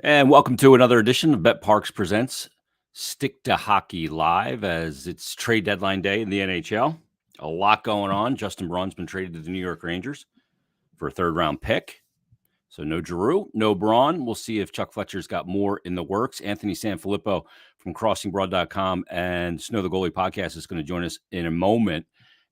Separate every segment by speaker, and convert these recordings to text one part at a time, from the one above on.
Speaker 1: And welcome to another edition of betPARX Presents Stick to Hockey Live as it's trade deadline day in the NHL. A lot going on. Justin Braun's been traded to the New York Rangers for a third-round pick. So no Giroux, no Braun. We'll see if Chuck Fletcher's got more in the works. Anthony Sanfilippo from crossingbroad.com and Snow the Goalie podcast is going to join us in a moment.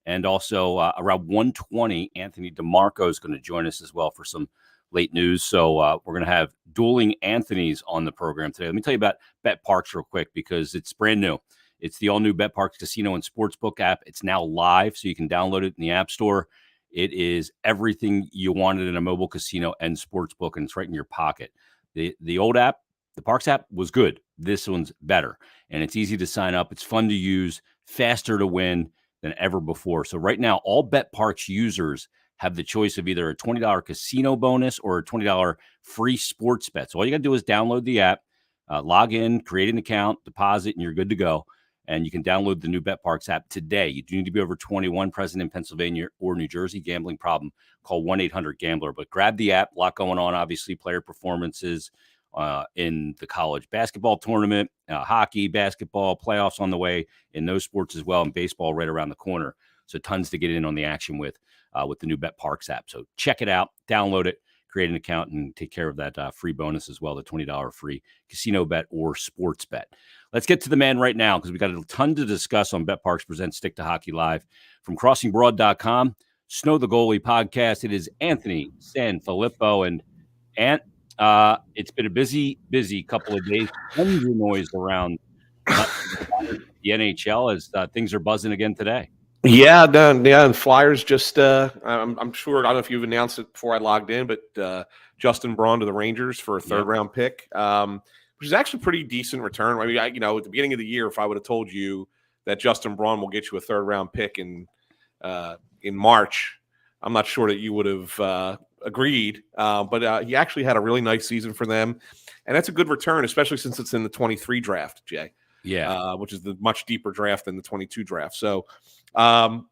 Speaker 1: And also around 1:20, Anthony DeMarco is going to join us as well for some late news. So we're going to have dueling Anthonys on the program today. Let me tell you about betPARX real quick because it's brand new. It's the all-new betPARX Casino and Sportsbook app. It's now live, so you can download it in the App Store. It is everything you wanted in a mobile casino and sportsbook, and it's right in your pocket. The old app, the Parks app, was good. This one's better, and it's easy to sign up. It's fun to use, faster to win than ever before. So right now, all betPARX users have the choice of either a $20 casino bonus or a $20 free sports bet. So all you got to do is download the app, log in, create an account, deposit, and you're good to go. And you can download the new betPARX app today. You do need to be over 21, present in Pennsylvania or New Jersey. Gambling problem, call 1-800-GAMBLER. But grab the app. A lot going on, obviously, player performances in the college basketball tournament, hockey, basketball, playoffs on the way, in those sports as well, and baseball right around the corner. So tons to get in on the action with the new betPARX app. So check it out, download it, create an account, and take care of that free bonus as well, the $20 free casino bet or sports bet. Let's get to the man right now because we got a ton to discuss on betPARX Presents Stick to Hockey Live from crossingbroad.com, Snow the Goalie podcast. It is Anthony Sanfilippo. And Ant, it's been a busy couple of days. Tons of noise around the NHL as things are buzzing again today.
Speaker 2: Yeah, and Flyers just I'm sure, I don't know if you've announced it before I logged in, but Justin Braun to the Rangers for a third round pick, which is actually pretty decent return. I mean, at the beginning of the year, if I would have told you that Justin Braun will get you a third round pick in March, I'm not sure that you would have agreed. But he actually had a really nice season for them, and that's a good return, especially since it's in the 23 draft, Jay.
Speaker 1: Yeah,
Speaker 2: which is the much deeper draft than the 22 draft. So, and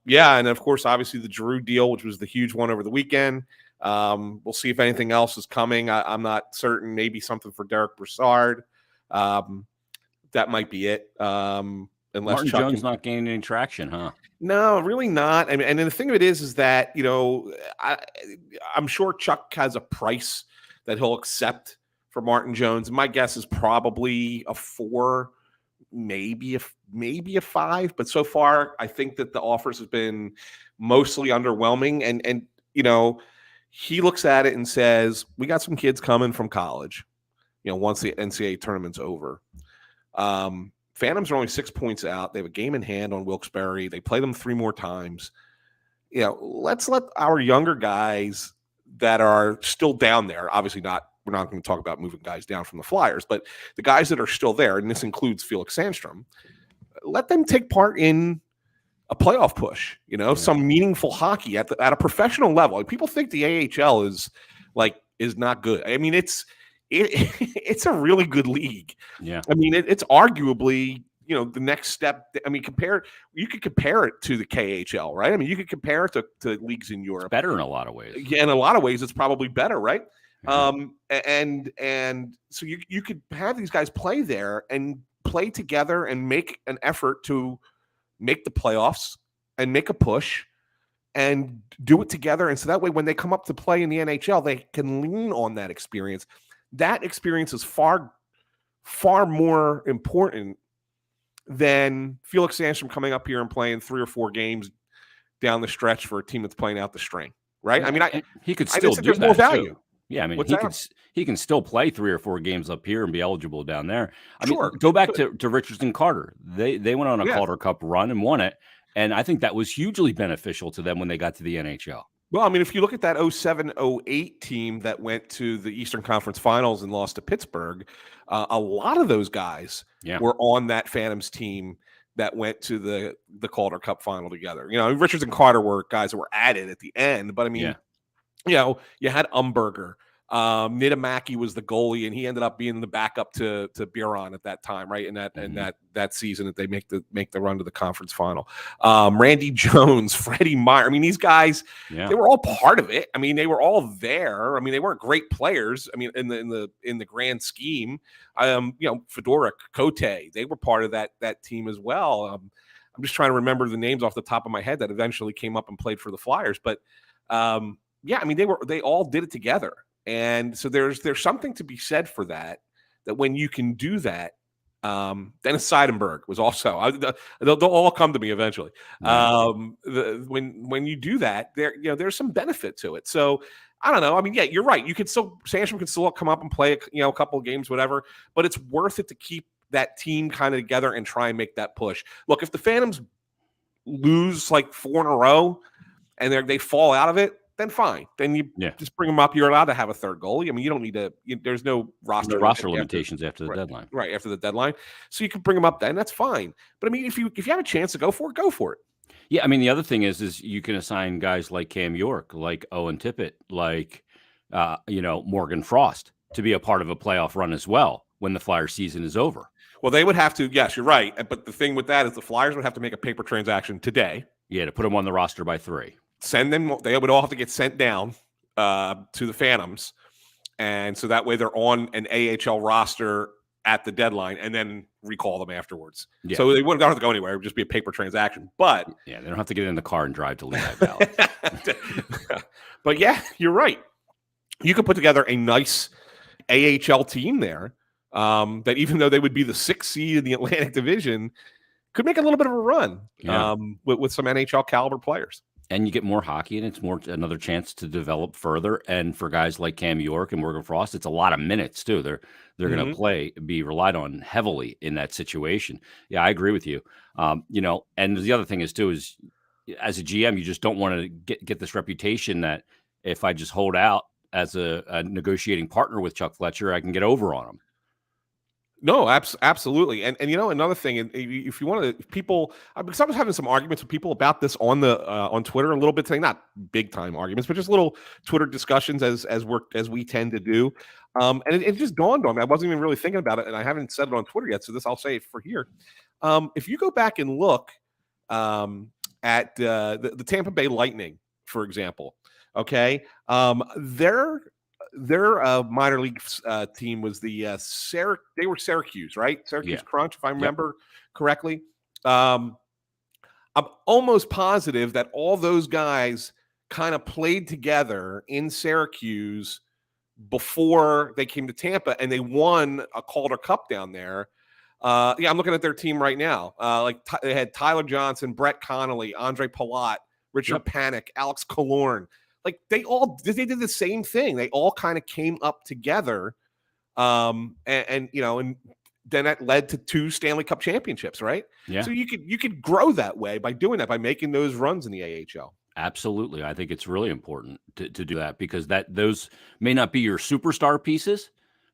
Speaker 2: of course, obviously the Giroux deal, which was the huge one over the weekend. We'll see if anything else is coming. I'm not certain. Maybe something for Derek Brassard. That might be it. Unless
Speaker 1: Martin Jones not gaining any traction, huh?
Speaker 2: No, really not. I mean, and the thing of it is that I'm sure Chuck has a price that he'll accept for Martin Jones. My guess is probably a 4. Maybe a 5, but so far I think that the offers have been mostly underwhelming. And he looks at it and says, we got some kids coming from college, once the NCAA tournament's over. Phantoms are only 6 points out. They have a game in hand on Wilkes-Barre. They play them 3 more times. Let's let our younger guys that are still down there, obviously we're not going to talk about moving guys down from the Flyers, but the guys that are still there, and this includes Felix Sandstrom, let them take part in a playoff push, some meaningful hockey at a professional level. Like, people think the AHL is not good. I mean, it's a really good league.
Speaker 1: Yeah.
Speaker 2: I mean, it's arguably, the next step. I mean, you could compare it to the KHL, right? I mean, you could compare it to leagues in Europe.
Speaker 1: It's better in a lot of ways.
Speaker 2: Yeah, in a lot of ways, it's probably better, right? And so you could have these guys play there and play together and make an effort to make the playoffs and make a push and do it together. And so that way, when they come up to play in the NHL, they can lean on that experience. That experience is far, far more important than Felix Sandstrom coming up here and playing 3 or 4 games down the stretch for a team that's playing out the string, right?
Speaker 1: Yeah,
Speaker 2: I mean,
Speaker 1: he could still do that
Speaker 2: more value.
Speaker 1: Too. Yeah, I mean, he can still play 3 or 4 games up here and be eligible down there. I mean, go back to Richardson Carter. They went on a Calder Cup run and won it, and I think that was hugely beneficial to them when they got to the NHL.
Speaker 2: Well, I mean, if you look at that 07-08 team that went to the Eastern Conference Finals and lost to Pittsburgh, a lot of those guys were on that Phantoms team that went to the Calder Cup final together. Richards and Carter were guys that were added at the end, but I mean, you had Umberger, Nitamaki was the goalie, and he ended up being the backup to Biron at that time, right? In that season that they make the run to the conference final. Randy Jones, Freddie Meyer. I mean, these guys, they were all part of it. I mean, they were all there. I mean, they weren't great players. I mean, in the grand scheme, Fedoruk, Cote, they were part of that team as well. I'm just trying to remember the names off the top of my head that eventually came up and played for the Flyers, but I mean, they all did it together. And so there's something to be said for that when you can do that. Dennis Seidenberg was also, they'll all come to me eventually. Right. When you do that, there's some benefit to it. So I don't know. I mean, yeah, you're right. Sandstrom can still come up and play, a couple of games, whatever, but it's worth it to keep that team kind of together and try and make that push. Look, if the Phantoms lose like 4 in a row and they fall out of it, then fine. Then you just bring them up. You're allowed to have a third goalie. I mean, you don't need to. There's no roster
Speaker 1: limitations after the deadline.
Speaker 2: Right after the deadline, so you can bring them up then. That's fine. But I mean, if you have a chance to go for it, go for it.
Speaker 1: Yeah, I mean, the other thing is you can assign guys like Cam York, like Owen Tippett, like Morgan Frost to be a part of a playoff run as well when the Flyers season is over.
Speaker 2: Well, they would have to. Yes, you're right. But the thing with that is the Flyers would have to make a paper transaction today.
Speaker 1: Yeah, to put them on the roster by 3.
Speaker 2: Send them. They would all have to get sent down to the Phantoms, and so that way they're on an AHL roster at the deadline, and then recall them afterwards. Yeah. So they wouldn't have to go anywhere; it would just be a paper transaction. But
Speaker 1: they don't have to get in the car and drive to Lehigh Valley.
Speaker 2: But yeah, you're right. You could put together a nice AHL team there that, even though they would be the 6th seed in the Atlantic Division, could make a little bit of a run with some NHL caliber players.
Speaker 1: And you get more hockey, and it's another chance to develop further. And for guys like Cam York and Morgan Frost, it's a lot of minutes too. They're going to be relied on heavily in that situation. Yeah, I agree with you. And the other thing is as a GM, you just don't want to get this reputation that if I just hold out as a negotiating partner with Chuck Fletcher, I can get over on him.
Speaker 2: No, absolutely. And another thing, if you want to, people, I was having some arguments with people about this on Twitter a little bit today, not big time arguments, but just little Twitter discussions as we tend to do. And it just dawned on me. I wasn't even really thinking about it, and I haven't said it on Twitter yet, so this I'll say it for here. If you go back and look at the Tampa Bay Lightning, for example, okay, their minor league team was they were Syracuse, right? Syracuse Crunch, if I remember correctly. I'm almost positive that all those guys kind of played together in Syracuse before they came to Tampa, and they won a Calder Cup down there. I'm looking at their team right now. They had Tyler Johnson, Brett Connolly, Andre Palat, Richard Panik, Alex Killorn. Like they did the same thing. They all kind of came up together, and then that led to 2 Stanley Cup championships, right?
Speaker 1: Yeah.
Speaker 2: So you could grow that way by doing that, by making those runs in the AHL.
Speaker 1: Absolutely, I think it's really important to do that, because those may not be your superstar pieces,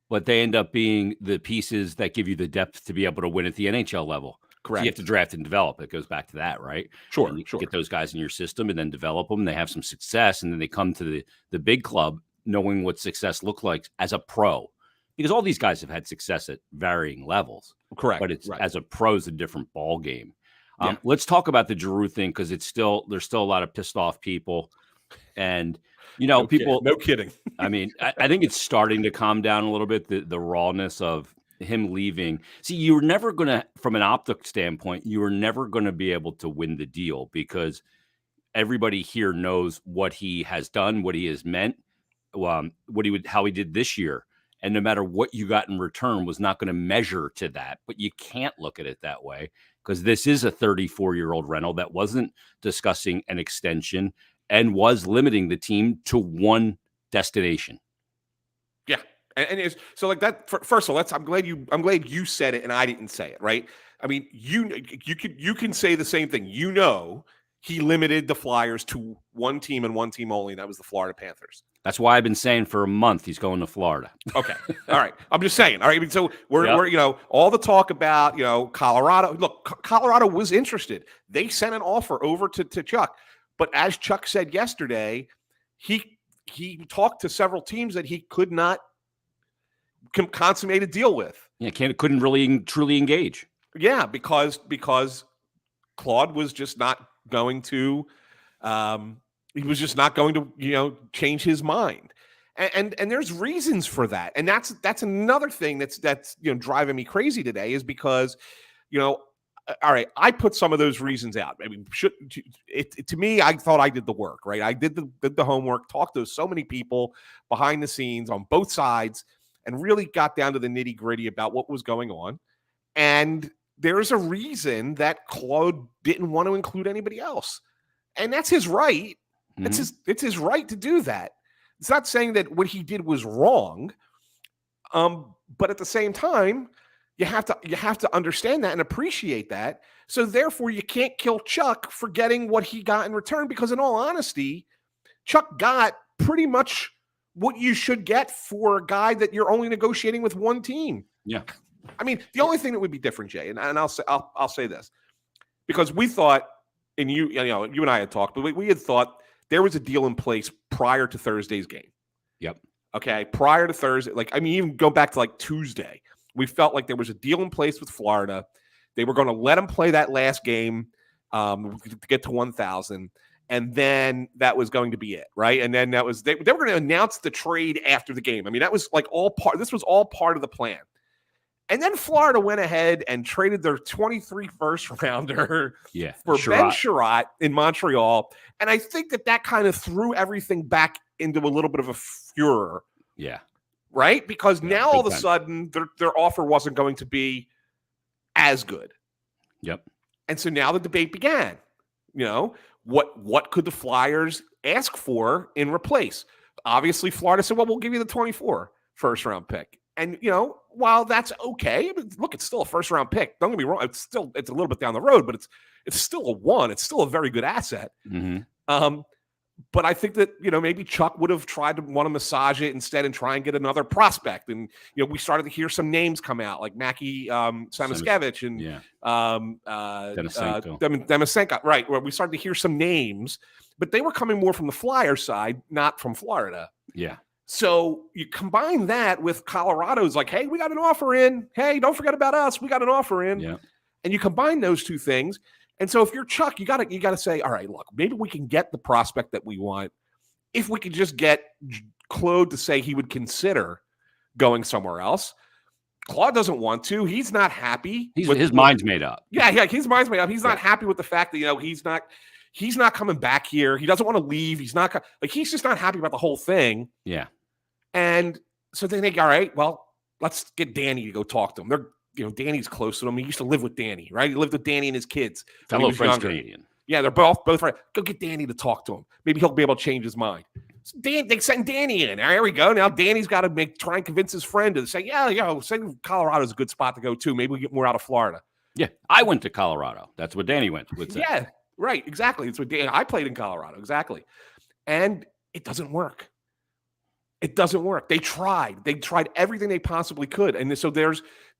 Speaker 1: but they end up being the pieces that give you the depth to be able to win at the NHL level.
Speaker 2: Correct.
Speaker 1: So you have to draft and develop. It goes back to that, right?
Speaker 2: Sure.
Speaker 1: And you get those guys in your system and then develop them. They have some success, and then they come to the big club knowing what success looks like as a pro. Because all these guys have had success at varying levels.
Speaker 2: Correct.
Speaker 1: But it's as a pro is a different ball game. Let's talk about the Giroux thing, because there's still a lot of pissed off people, and
Speaker 2: no kidding.
Speaker 1: I mean, I think it's starting to calm down a little bit. The rawness of him leaving. See, you were never going to, from an optic standpoint, you were never going to be able to win the deal, because everybody here knows what he has done, what he has meant, how he did this year. And no matter what you got in return was not going to measure to that. But you can't look at it that way, because this is a 34-year-old rental that wasn't discussing an extension and was limiting the team to one destination.
Speaker 2: Yeah. And it's so like that. First of all, I'm glad you said it and I didn't say it, right? I mean, you can say the same thing. He limited the Flyers to one team and one team only, and that was the Florida Panthers.
Speaker 1: That's why I've been saying for a month he's going to Florida.
Speaker 2: Okay, all right. I'm just saying. All right. I mean, so we're all the talk about Colorado. Look, Colorado was interested. They sent an offer over to Chuck, but as Chuck said yesterday, he talked to several teams that he could not consummate a deal with.
Speaker 1: Yeah, couldn't really truly engage.
Speaker 2: Yeah, because Claude was just not going to he was just not going to change his mind. And there's reasons for that. And that's another thing that's driving me crazy today, is because all right, I put some of those reasons out. I mean, to me, I thought I did the work, right? I did the homework, talked to so many people behind the scenes on both sides, and really got down to the nitty gritty about what was going on. And there's a reason that Claude didn't want to include anybody else, and that's his right.
Speaker 1: Mm-hmm.
Speaker 2: It's his right to do that. It's not saying that what he did was wrong, but at the same time, you have to understand that and appreciate that. So therefore, you can't kill Chuck for getting what he got in return, because in all honesty, Chuck got pretty much what you should get for a guy that you're only negotiating with one team.
Speaker 1: Yeah.
Speaker 2: I mean, the only thing that would be different, Jay, and I'll say this, because we thought, and you and I had talked, but we had thought there was a deal in place prior to Thursday's game.
Speaker 1: Yep.
Speaker 2: Okay. Prior to Thursday, even go back to Tuesday, we felt like there was a deal in place with Florida. They were going to let him play that last game to get to 1,000. And then that was going to be it, right? And then that was they were going to announce the trade after the game. I mean, that was this was all part of the plan. And then Florida went ahead and traded their 23 first rounder for Ben Sherratt in Montreal. And I think that kind of threw everything back into a little bit of a furor.
Speaker 1: Yeah.
Speaker 2: Right? Because now all of a sudden their offer wasn't going to be as good.
Speaker 1: Yep.
Speaker 2: And so now the debate began. What could the Flyers ask for in replace? Obviously, Florida said, well, we'll give you the 24 first round pick. And, while that's okay, I mean, look, it's still a first round pick. Don't get me wrong. It's a little bit down the road, but it's still a one. It's still a very good asset.
Speaker 1: Mm-hmm.
Speaker 2: But I think that, maybe Chuck would have tried to want to massage it instead and try and get another prospect. And, we started to hear some names come out, like Mackie Samoskevich and Denisenko. Right. Where we started to hear some names, but they were coming more from the Flyers side, not from Florida.
Speaker 1: Yeah.
Speaker 2: So you combine that with Colorado's like, hey, we got an offer in. Hey, don't forget about us. We got an offer in.
Speaker 1: Yeah.
Speaker 2: And you combine those two things. And so if you're Chuck, you gotta say, all right, look, maybe we can get the prospect that we want if we could just get Claude to say he would consider going somewhere else. Claude doesn't want to. He's not happy.
Speaker 1: His mind's made up.
Speaker 2: Yeah, his mind's made up. He's not happy with the fact that he's not coming back here. He doesn't want to leave. He's just not happy about the whole thing.
Speaker 1: Yeah.
Speaker 2: And so they think, all right, well, let's get Danny to go talk to him. Danny's close to him. He used to live with Danny, right? He lived with Danny and his kids.
Speaker 1: Fellow French Canadian.
Speaker 2: Yeah, they're both right. Go get Danny to talk to him. Maybe he'll be able to change his mind. So they sent Danny in. There we go. Now Danny's got to try and convince his friend to say, say Colorado's a good spot to go to. Maybe we get more out of Florida.
Speaker 1: Yeah, I went to Colorado. That's what Danny went with.
Speaker 2: Yeah, right. Exactly. It's what Danny. I played in Colorado. Exactly. And it doesn't work. It doesn't work. They tried everything they possibly could. And so there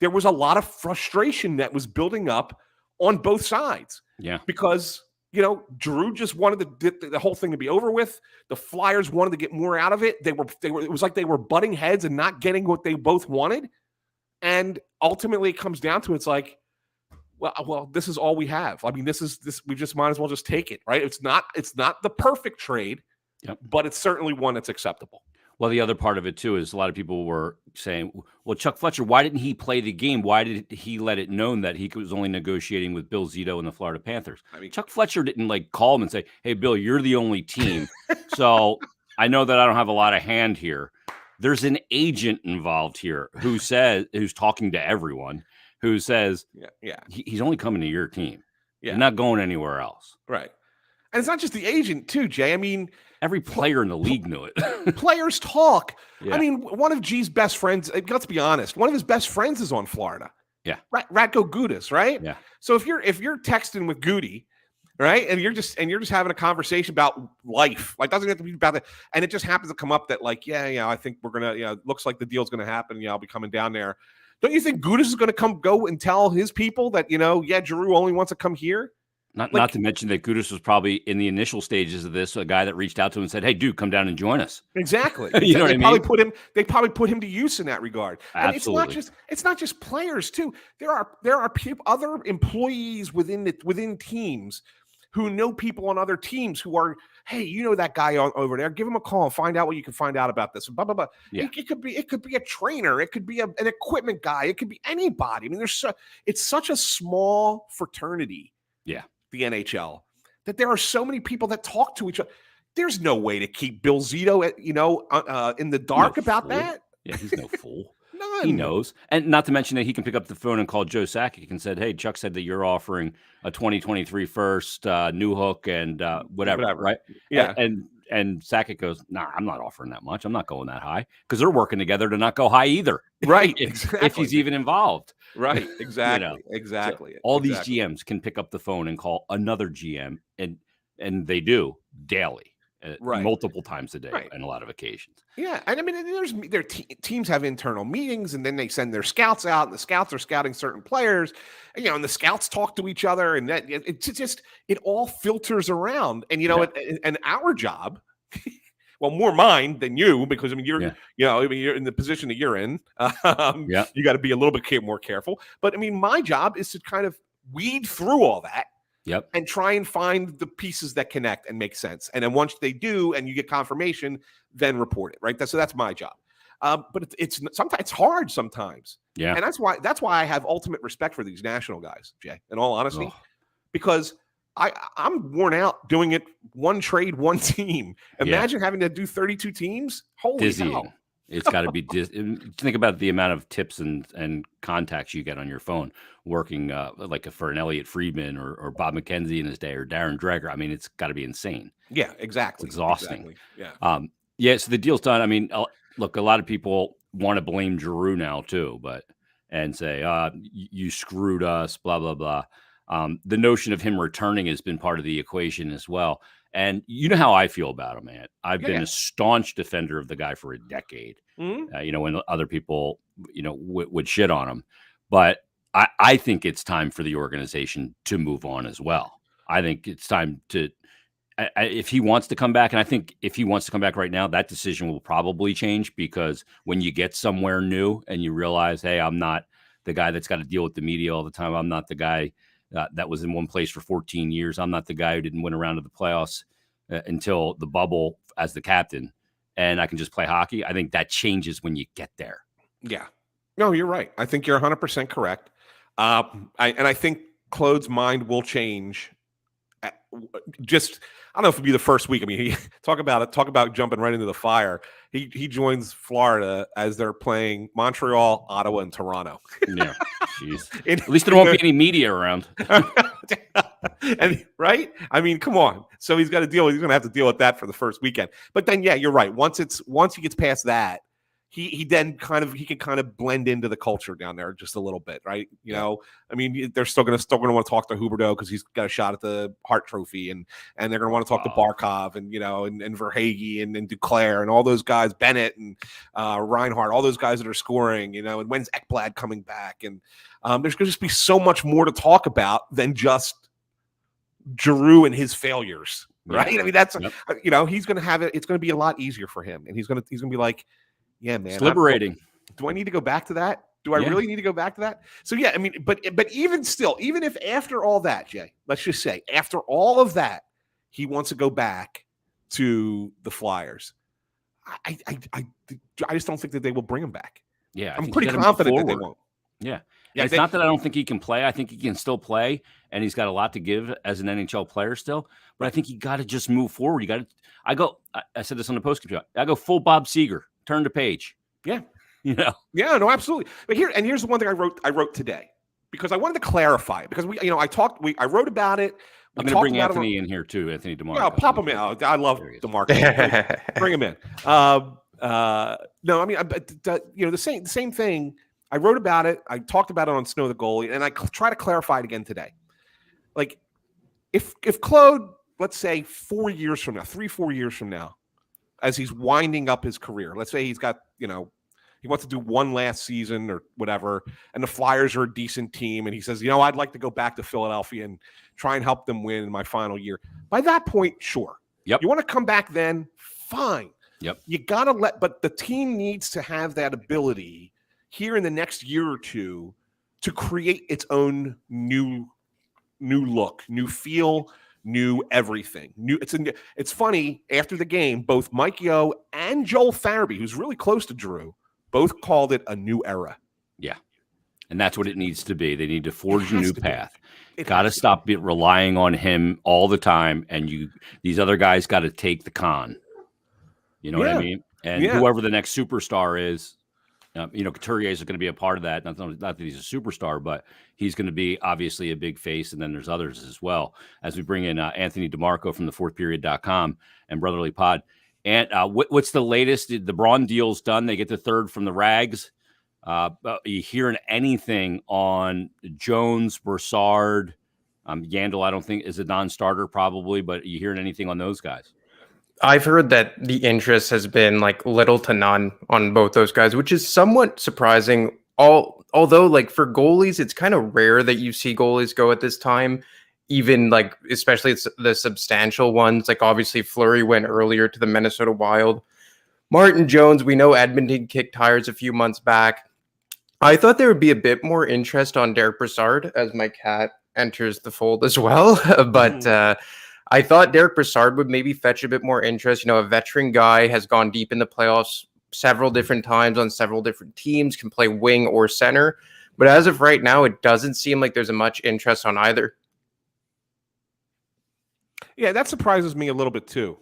Speaker 2: was a lot of frustration that was building up on both sides.
Speaker 1: Yeah.
Speaker 2: Because, Drew just wanted the whole thing to be over with. The Flyers wanted to get more out of it. It was like they were butting heads and not getting what they both wanted. And ultimately it comes down to, it's like, well, this is all we have. I mean, we just might as well just take it, right? It's not the perfect trade, but it's certainly one that's acceptable.
Speaker 1: Well, the other part of it, too, is a lot of people were saying, well, Chuck Fletcher, why didn't he play the game? Why did he let it known that he was only negotiating with Bill Zito and the Florida Panthers? I mean, Chuck Fletcher didn't call him and say, hey, Bill, you're the only team. So I know that I don't have a lot of hand here. There's an agent involved here who's talking to everyone, who says, he's only coming to your team. Yeah. He's not going anywhere else.
Speaker 2: Right. And it's not just the agent, too, Jay. I mean,
Speaker 1: every player in the league knew it.
Speaker 2: Players talk. Yeah. I mean, one of G's best friends, let's be honest, one of his best friends is on Florida.
Speaker 1: Yeah.
Speaker 2: Ratko Gudas, right?
Speaker 1: Yeah.
Speaker 2: So if you're texting with Goody, right, and you're just having a conversation about life, doesn't have to be about that, and it just happens to come up that I think we're gonna, looks like the deal's gonna happen. I'll be coming down there. Don't you think Gudas is gonna go and tell his people that Giroux only wants to come here?
Speaker 1: Not to mention that Kudus was probably in the initial stages of this, a guy that reached out to him and said, "Hey, dude, come down and join us."
Speaker 2: Exactly.
Speaker 1: You know what I mean?
Speaker 2: They probably put him to use in that regard. And
Speaker 1: Absolutely.
Speaker 2: it's not just players too. There are other employees within teams who know people on other teams who are, hey, you know that guy over there, give him a call and find out what you can find out about this. Blah blah blah.
Speaker 1: Yeah.
Speaker 2: It could be a trainer, it could be an equipment guy, it could be anybody. I mean, it's such a small fraternity.
Speaker 1: Yeah.
Speaker 2: The NHL, that there are so many people that talk to each other. There's no way to keep Bill Zito, in the dark about that.
Speaker 1: Yeah, he's no fool.
Speaker 2: None.
Speaker 1: He knows. And not to mention that he can pick up the phone and call Joe Sakic and said, "Hey, Chuck said that you're offering a 2023 first, new hook and whatever, right?"
Speaker 2: Yeah.
Speaker 1: And Sakic goes, "Nah, I'm not offering that much. I'm not going that high," because they're working together to not go high either.
Speaker 2: Right.
Speaker 1: If he's even involved.
Speaker 2: Right. Exactly.
Speaker 1: You know?
Speaker 2: Exactly.
Speaker 1: So all these GMs can pick up the phone and call another GM, and they do daily.
Speaker 2: Right.
Speaker 1: Multiple times a day,
Speaker 2: Right.
Speaker 1: on a lot of occasions.
Speaker 2: Yeah, and I mean, teams have internal meetings, and then they send their scouts out, and the scouts are scouting certain players, and the scouts talk to each other, and that it all filters around. And and our job, well, more mine than you, because I mean, you're in the position that you're in. You got to be a little bit more careful. But I mean, my job is to kind of weed through all that.
Speaker 1: Yep.
Speaker 2: And try and find the pieces that connect and make sense. And then once they do, and you get confirmation, then report it. Right. So that's my job. But it's sometimes it's hard sometimes.
Speaker 1: Yeah.
Speaker 2: And that's why I have ultimate respect for these national guys, Jay. In all honesty, because I'm worn out doing it one trade, one team. Imagine having to do 32 teams. Holy hell.
Speaker 1: It's got to be think about the amount of tips and contacts you get on your phone working like for an Elliot Friedman or Bob McKenzie in his day or Darren Dreger. I mean, it's got to be insane.
Speaker 2: Yeah, exactly.
Speaker 1: It's exhausting.
Speaker 2: Exactly.
Speaker 1: Yeah. So the deal's done. I mean, look, a lot of people want to blame Giroux now too, and say, you screwed us, blah, blah, blah. The notion of him returning has been part of the equation as well. And you know how I feel about him, man. I've been a staunch defender of the guy for a decade.
Speaker 2: Mm-hmm.
Speaker 1: When other people, would shit on him. But I think it's time for the organization to move on as well. I think it's time to, if he wants to come back, and I think if he wants to come back right now, that decision will probably change, because when you get somewhere new and you realize, hey, I'm not the guy that's got to deal with the media all the time. I'm not the guy that was in one place for 14 years. I'm not the guy who didn't win a round of the playoffs until the bubble as the captain, and I can just play hockey. I think that changes when you get there.
Speaker 2: Yeah. No, you're right. I think you're 100% correct. I think Claude's mind will change. I don't know if it'll be the first week. I mean, talk about jumping right into the fire. He joins Florida as they're playing Montreal, Ottawa, and Toronto.
Speaker 1: Yeah, jeez. At least there won't be any media around.
Speaker 2: And right? I mean, come on. So he's going to have to deal with that for the first weekend. But then, yeah, you're right. Once he gets past that, he can kind of blend into the culture down there just a little bit, right? I mean, they're still going to want to talk to Huberdeau because he's got a shot at the Hart Trophy, and they're going to want to talk to Barkov and and Verhaeghe and Duclair and all those guys, Bennett and Reinhardt, all those guys that are scoring, and when's Ekblad coming back? And there's going to just be so much more to talk about than just Giroux and his failures, right? I mean, that's he's going to have it. It's going to be a lot easier for him, and he's going to be like, yeah, man,
Speaker 1: it's liberating.
Speaker 2: Do I need to go back to that? Do I really need to go back to that? So yeah, I mean, but even still, even if after all that, Jay, let's just say after all of that, he wants to go back to the Flyers, I just don't think that they will bring him back.
Speaker 1: Yeah,
Speaker 2: I'm pretty confident that they won't.
Speaker 1: Yeah. It's not that I don't think he can play. I think he can still play, and he's got a lot to give as an NHL player still. But I think you got to just move forward. You got to. I said this on the post game. I go full Bob Seger. Turn the page.
Speaker 2: Yeah.
Speaker 1: Yeah,
Speaker 2: no, absolutely. But here's the one thing I wrote today, because I wanted to clarify it, because I wrote about it.
Speaker 1: I'm going to bring Anthony in here too. Anthony DeMarco.
Speaker 2: Yeah, pop him in. I love DeMarco. Bring him in. No, I mean, the same thing. I wrote about it. I talked about it on Snow the Goalie, and I try to clarify it again today. Like, if Claude, let's say 4 years from now, 3-4 years from now, as he's winding up his career, let's say he's got He wants to do one last season or whatever. And the Flyers are a decent team. And he says, I'd like to go back to Philadelphia and try and help them win in my final year. By that point, sure.
Speaker 1: Yep.
Speaker 2: You want to come back then? Fine.
Speaker 1: Yep.
Speaker 2: You got to but the team needs to have that ability here in the next year or two to create its own new look, new feel, new everything. It's funny, after the game, both Mike Yeo and Joel Farabee, who's really close to Drew, both called it a new era.
Speaker 1: Yeah. And that's what it needs to be. They need to forge a new path.
Speaker 2: Got to
Speaker 1: stop relying on him all the time. And these other guys got to take the con. You know what I mean? And whoever the next superstar is, Couturier is going to be a part of that. Not that he's a superstar, but he's going to be obviously a big face. And then there's others as well. As we bring in Anthony DeMarco from the fourthperiod.com and Brotherly Pod. And what's the latest? The Braun deal's done. They get the third from the Rags. Are you hearing anything on Jones, Brassard, Yandel? I don't think is a non-starter probably, but are you hearing anything on those guys?
Speaker 3: I've heard that the interest has been like little to none on both those guys, which is somewhat surprising. Although like for goalies, it's kind of rare that you see goalies go at this time, even like especially it's the substantial ones. Like obviously Fleury went earlier to the Minnesota Wild. Martin Jones, we know Edmonton kicked tires a few months back. I thought there would be a bit more interest on Derek Brassard as my cat enters the fold as well, but I thought Derek Brassard would maybe fetch a bit more interest. A veteran guy has gone deep in the playoffs several different times on several different teams, can play wing or center. But as of right now, it doesn't seem like there's much interest on either.
Speaker 2: Yeah, that surprises me a little bit too.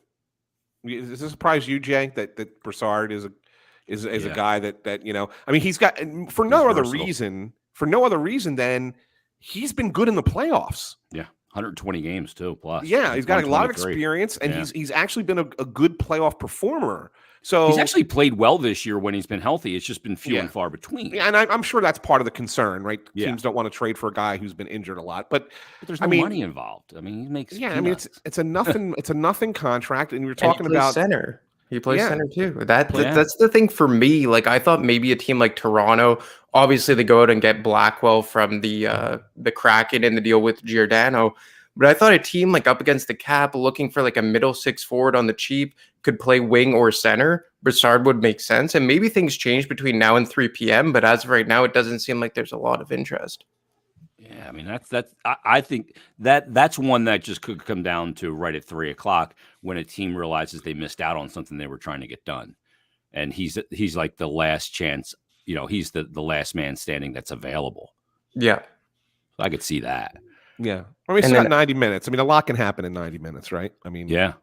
Speaker 2: Does this surprise you, Jay, that Brassard is a guy that I mean, he's got for no other reason than he's been good in the playoffs.
Speaker 1: Yeah. 120 games too, plus.
Speaker 2: Yeah, he's got a lot of experience, and he's actually been a good playoff performer. So
Speaker 1: he's actually played well this year when he's been healthy. It's just been few and far between.
Speaker 2: Yeah, and I'm sure that's part of the concern, right? Yeah. Teams don't want to trade for a guy who's been injured a lot, but
Speaker 1: there's no money involved. I mean, he makes
Speaker 2: peanuts. I mean it's a nothing contract, and you're talking about
Speaker 3: center. He plays center too. That's the thing for me. Like I thought maybe a team like Toronto, obviously they go out and get Blackwell from the Kraken in the deal with Giordano. But I thought a team like up against the cap, looking for like a middle six forward on the cheap, could play wing or center. Brassard would make sense. And maybe things change between now and 3 p.m. But as of right now, it doesn't seem like there's a lot of interest.
Speaker 1: Yeah, I mean, I think that's one that just could come down to right at 3 o'clock when a team realizes they missed out on something they were trying to get done. And he's like the last chance, he's the last man standing that's available.
Speaker 3: Yeah.
Speaker 1: So I could see that.
Speaker 2: Yeah. I mean, it's not 90 minutes. I mean, a lot can happen in 90 minutes, right? I mean,
Speaker 1: yeah.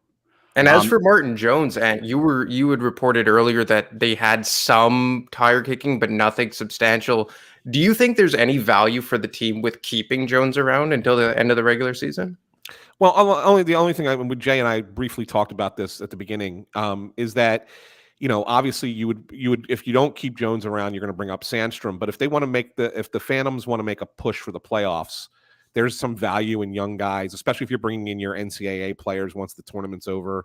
Speaker 3: And as for Martin Jones, and you had reported earlier that they had some tire kicking, but nothing substantial. Do you think there's any value for the team with keeping Jones around until the end of the regular season?
Speaker 2: Well, the only thing with Jay and I briefly talked about this at the beginning is that, obviously you would if you don't keep Jones around, you're going to bring up Sandstrom. But if they want to if the Phantoms want to make a push for the playoffs, there's some value in young guys, especially if you're bringing in your NCAA players once the tournament's over.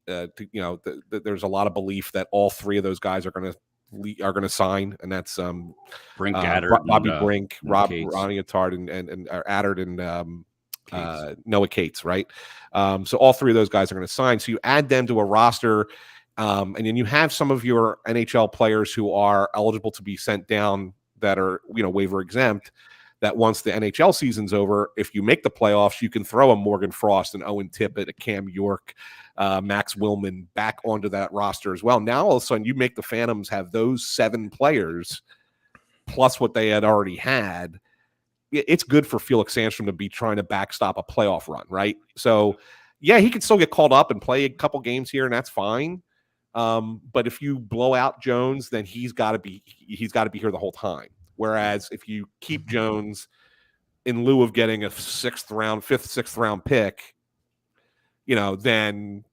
Speaker 2: There's a lot of belief that all three of those guys are going to sign, and that's
Speaker 1: Brink, Adard,
Speaker 2: Bobby Brink, Ronnie Attard, and Adard and Noah Cates, right? So all three of those guys are going to sign. So you add them to a roster, and then you have some of your NHL players who are eligible to be sent down that are waiver exempt. That once the NHL season's over, if you make the playoffs, you can throw a Morgan Frost, and Owen Tippett, a Cam York, Max Willman back onto that roster as well. Now, all of a sudden, you make the Phantoms have those 7 players plus what they had already had. It's good for Felix Sandstrom to be trying to backstop a playoff run, right? So, yeah, he can still get called up and play a couple games here, and that's fine. But if you blow out Jones, then he's got to be here the whole time. Whereas if you keep Jones in lieu of getting a 5th, 6th round pick, then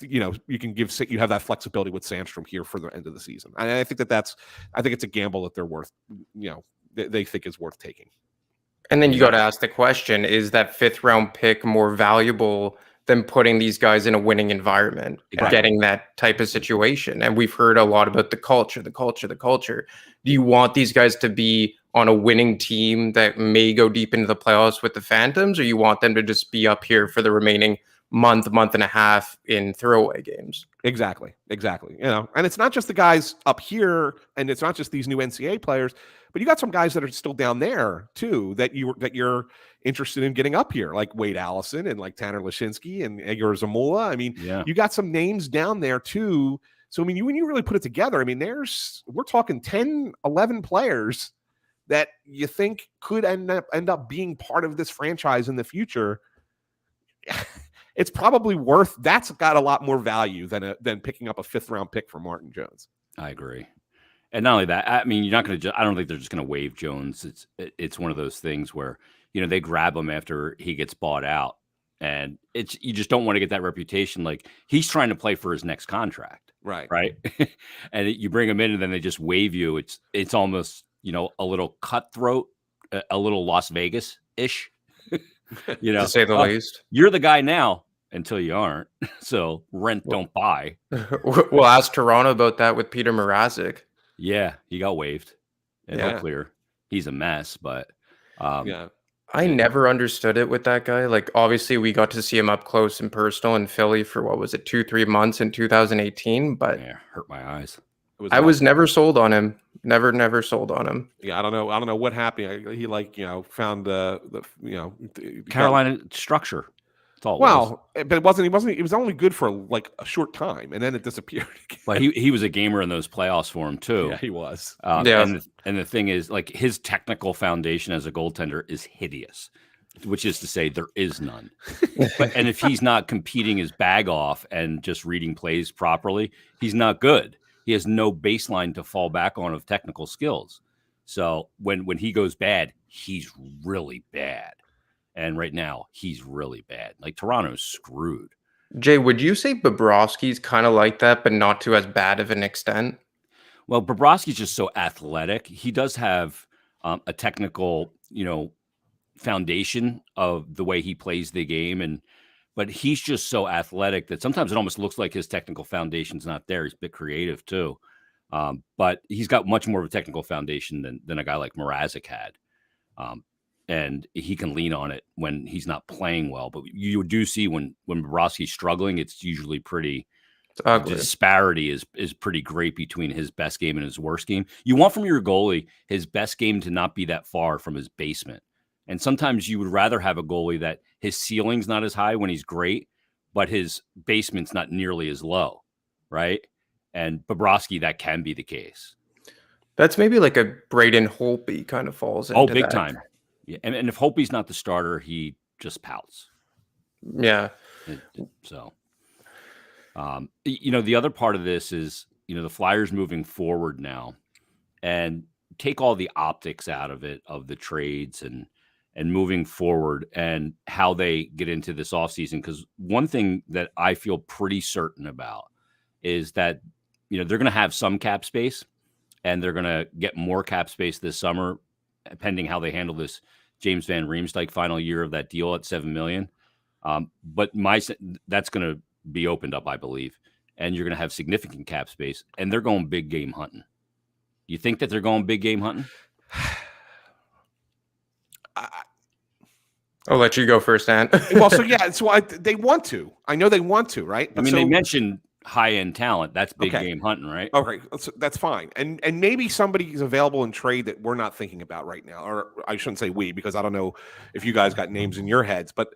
Speaker 2: you can you have that flexibility with Sandstrom here for the end of the season. And I think it's a gamble that they're worth, they think is worth taking.
Speaker 3: And then you got to ask the question: is that 5th round pick more valuable than putting these guys in a winning environment and
Speaker 1: Exactly.
Speaker 3: getting that type of situation. And we've heard a lot about the culture. Do you want these guys to be on a winning team that may go deep into the playoffs with the Phantoms, or you want them to just be up here for the remaining month and a half in throwaway games?
Speaker 2: Exactly. And it's not just the guys up here, and it's not just these new NCAA players, but you got some guys that are still down there too that you're interested in getting up here, like Wade Allison and like Tanner Lashinsky and Egor Zamula. I mean, you got some names down there too. So I mean, when you really put it together, I mean, we're talking 10, 11 players that you think could end up being part of this franchise in the future. It's probably that's got a lot more value than picking up a 5th round pick for Martin Jones.
Speaker 1: I agree. And not only that, I mean, you're not going to, I don't think they're just going to waive Jones. It's one of those things where, they grab him after he gets bought out, and you just don't want to get that reputation. Like, he's trying to play for his next contract.
Speaker 2: Right.
Speaker 1: And you bring him in and then they just waive you. It's almost, a little cutthroat, a little Las Vegas ish,
Speaker 3: to say the least.
Speaker 1: You're the guy now until you aren't. So rent, don't buy.
Speaker 3: We'll ask Toronto about that with Peter Mrazek.
Speaker 1: Yeah, he got waived. And he'll clear. He's a mess, but
Speaker 3: I never understood it with that guy. Like, obviously, we got to see him up close and personal in Philly for 2-3 months in 2018. But
Speaker 1: hurt my eyes.
Speaker 3: I was never sold on him. Never sold on him.
Speaker 2: Yeah, I don't know what happened. He found the
Speaker 1: Carolina structure.
Speaker 2: Well, but it wasn't. It was only good for like a short time, and then it disappeared again.
Speaker 1: But he was a gamer in those playoffs for him too.
Speaker 2: Yeah, he was.
Speaker 1: And the thing is, like, his technical foundation as a goaltender is hideous, which is to say there is none. And if he's not competing his bag off and just reading plays properly, he's not good. He has no baseline to fall back on of technical skills. So when he goes bad, he's really bad. And right now, he's really bad. Like, Toronto's screwed.
Speaker 3: Jay, would you say Bobrovsky's kind of like that, but not to as bad of an extent?
Speaker 1: Well, Bobrovsky's just so athletic. He does have a technical, foundation of the way he plays the game. But he's just so athletic that sometimes it almost looks like his technical foundation's not there. He's a bit creative too. But he's got much more of a technical foundation than a guy like Mrazek had. And he can lean on it when he's not playing well. But you do see when Bobrovsky's struggling, it's usually pretty ugly. Disparity is pretty great between his best game and his worst game. You want from your goalie his best game to not be that far from his basement. And sometimes you would rather have a goalie that his ceiling's not as high when he's great, but his basement's not nearly as low, right? And Bobrovsky, that can be the case.
Speaker 3: That's maybe like a Braden Holtby kind of falls into
Speaker 1: big
Speaker 3: that.
Speaker 1: Time. Yeah, and if Holtby's not the starter, he just pouts.
Speaker 3: Yeah.
Speaker 1: So, the other part of this is, the Flyers moving forward now, and take all the optics out of it, of the trades and moving forward and how they get into this offseason. Because one thing that I feel pretty certain about is that, they're going to have some cap space, and they're going to get more cap space this summer, pending how they handle this James Van Riemsdyk final year of that deal at $7 million. But that's going to be opened up, I believe, and you're going to have significant cap space, and they're going big game hunting. You think that they're going big game hunting?
Speaker 3: I'll let you go first, Dan.
Speaker 2: Well, so yeah, it's why they want to. I know they want to, right?
Speaker 1: But they mentioned high-end talent. That's big game hunting, right?
Speaker 2: Okay, that's fine. And maybe somebody is available in trade that we're not thinking about right now. Or I shouldn't say we, because I don't know if you guys got names in your heads. But,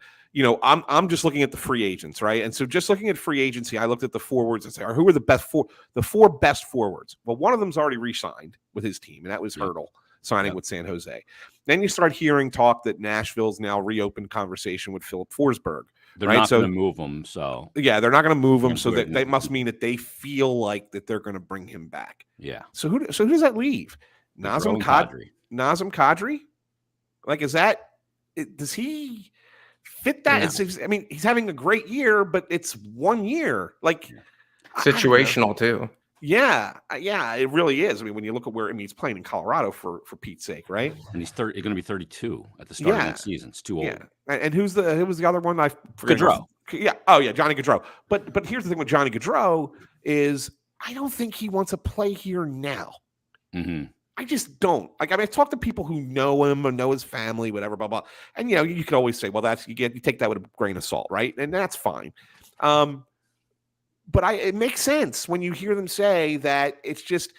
Speaker 2: I'm just looking at the free agents, right? And so just looking at free agency, I looked at the forwards and said, who are the four best forwards? Well, one of them's already re-signed with his team, and that was Hurdle signing with San Jose. Then you start hearing talk that Nashville's now reopened conversation with Philip Forsberg.
Speaker 1: They're not going to move him, so
Speaker 2: yeah, they're not going to move him. So that must mean that they feel like that they're going to bring him back.
Speaker 1: Yeah.
Speaker 2: So who does that leave? Nazem Kadri? Like, does he fit that? Yeah. He's having a great year, but it's 1 year. Like,
Speaker 3: situational too.
Speaker 2: Yeah, it really is. I mean, when you look at where he's playing in Colorado for Pete's sake, right?
Speaker 1: And he's going to be 32 at the start of next season. It's too old.
Speaker 2: Yeah. And who was the other one? I forget.
Speaker 1: Gaudreau.
Speaker 2: Yeah. Oh yeah, Johnny Gaudreau. But here's the thing with Johnny Gaudreau is I don't think he wants to play here now.
Speaker 1: Mm-hmm.
Speaker 2: I just don't. Like, I mean, I talk to people who know him or know his family, whatever, blah, blah. And, you can always say, well, you take that with a grain of salt, right? And that's fine. But it makes sense when you hear them say that it's just,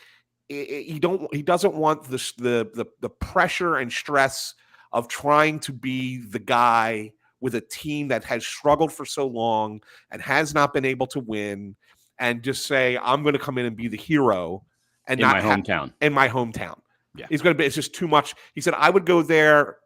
Speaker 2: he doesn't want the pressure and stress of trying to be the guy with a team that has struggled for so long and has not been able to win, and just say, I'm going to come in and be the hero. And
Speaker 1: in my hometown.
Speaker 2: In my hometown.
Speaker 1: Yeah.
Speaker 2: It's just too much. He said, I would go there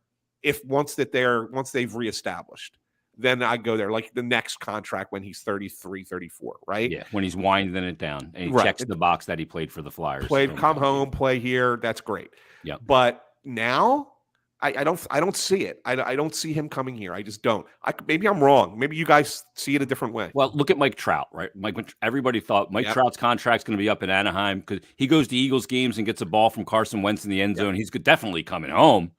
Speaker 2: once they've reestablished. Then I'd go there, like the next contract when he's 33, 34, right?
Speaker 1: Yeah, when he's winding it down and he checks the box that he played for the Flyers.
Speaker 2: Come home, play here. That's great.
Speaker 1: Yeah.
Speaker 2: But now I don't see it. I don't see him coming here. I just don't. Maybe I'm wrong. Maybe you guys see it a different way.
Speaker 1: Well, look at Mike Trout, right? Everybody thought Mike Trout's contract's going to be up in Anaheim because he goes to Eagles games and gets a ball from Carson Wentz in the end zone. He's definitely coming home.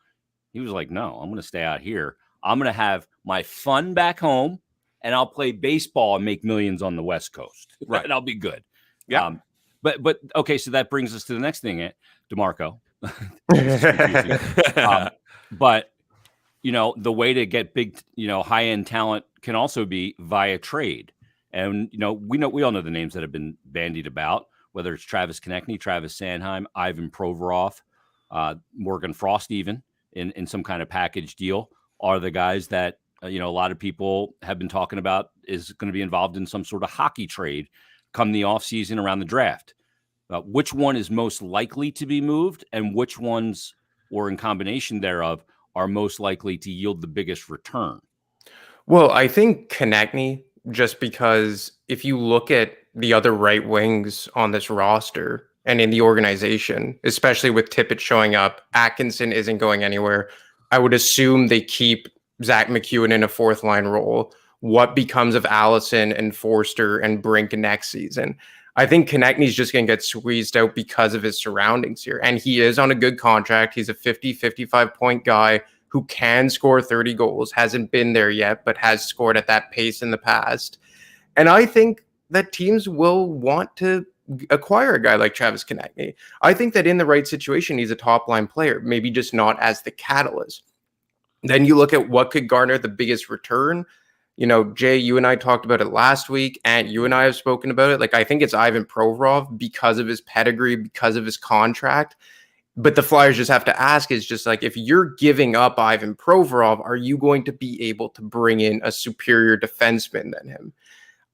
Speaker 1: He was like, no, I'm going to stay out here. I'm going to have my fun back home, and I'll play baseball and make millions on the West Coast.
Speaker 2: Right.
Speaker 1: And I'll be good.
Speaker 2: Yeah.
Speaker 1: But okay, so that brings us to the next thing, DeMarco. But, the way to get big, high-end talent can also be via trade. And, we all know the names that have been bandied about, whether it's Travis Konechny, Travis Sanheim, Ivan Provorov, Morgan Frost, even in some kind of package deal, are the guys that, a lot of people have been talking about is going to be involved in some sort of hockey trade come the offseason around the draft. Which one is most likely to be moved, and which ones, or in combination thereof, are most likely to yield the biggest return?
Speaker 3: Well, I think Konechny, just because if you look at the other right wings on this roster and in the organization, especially with Tippett showing up, Atkinson isn't going anywhere. I would assume they keep Zach McEwen in a fourth line role. What becomes of Allison and Forster and Brink next season? I think Konechny's just going to get squeezed out because of his surroundings here. And he is on a good contract. He's a 50, 55 point guy who can score 30 goals. Hasn't been there yet, but has scored at that pace in the past. And I think that teams will want to acquire a guy like Travis Konechny. I think that in the right situation, he's a top line player, maybe just not as the catalyst. Then you look at what could garner the biggest return. Jay, you and I talked about it last week, and you and I have spoken about it. Like, I think it's Ivan Provorov because of his pedigree, because of his contract. But the Flyers just have to ask is just like, if you're giving up Ivan Provorov, are you going to be able to bring in a superior defenseman than him?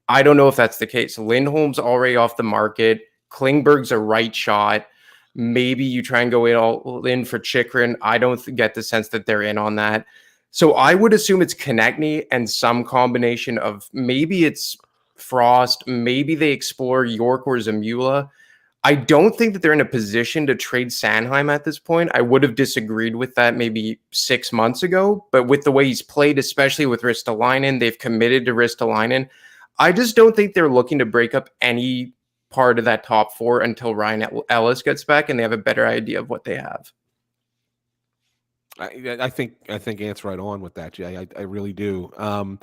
Speaker 3: I don't know if that's the case. Lindholm's already off the market. Klingberg's a right shot. Maybe you try and go all in for Chychrun. I don't get the sense that they're in on that. So I would assume it's Konechny and some combination of maybe it's Frost, maybe they explore York or Zamula. I don't think that they're in a position to trade Sanheim at this point. I would have disagreed with that maybe 6 months ago, but with the way he's played, especially with Ristolainen, they've committed to Ristolainen. I just don't think they're looking to break up any part of that top four until Ryan Ellis gets back and they have a better idea of what they have.
Speaker 2: I think Ant's right on with that, Jay. I really do. Although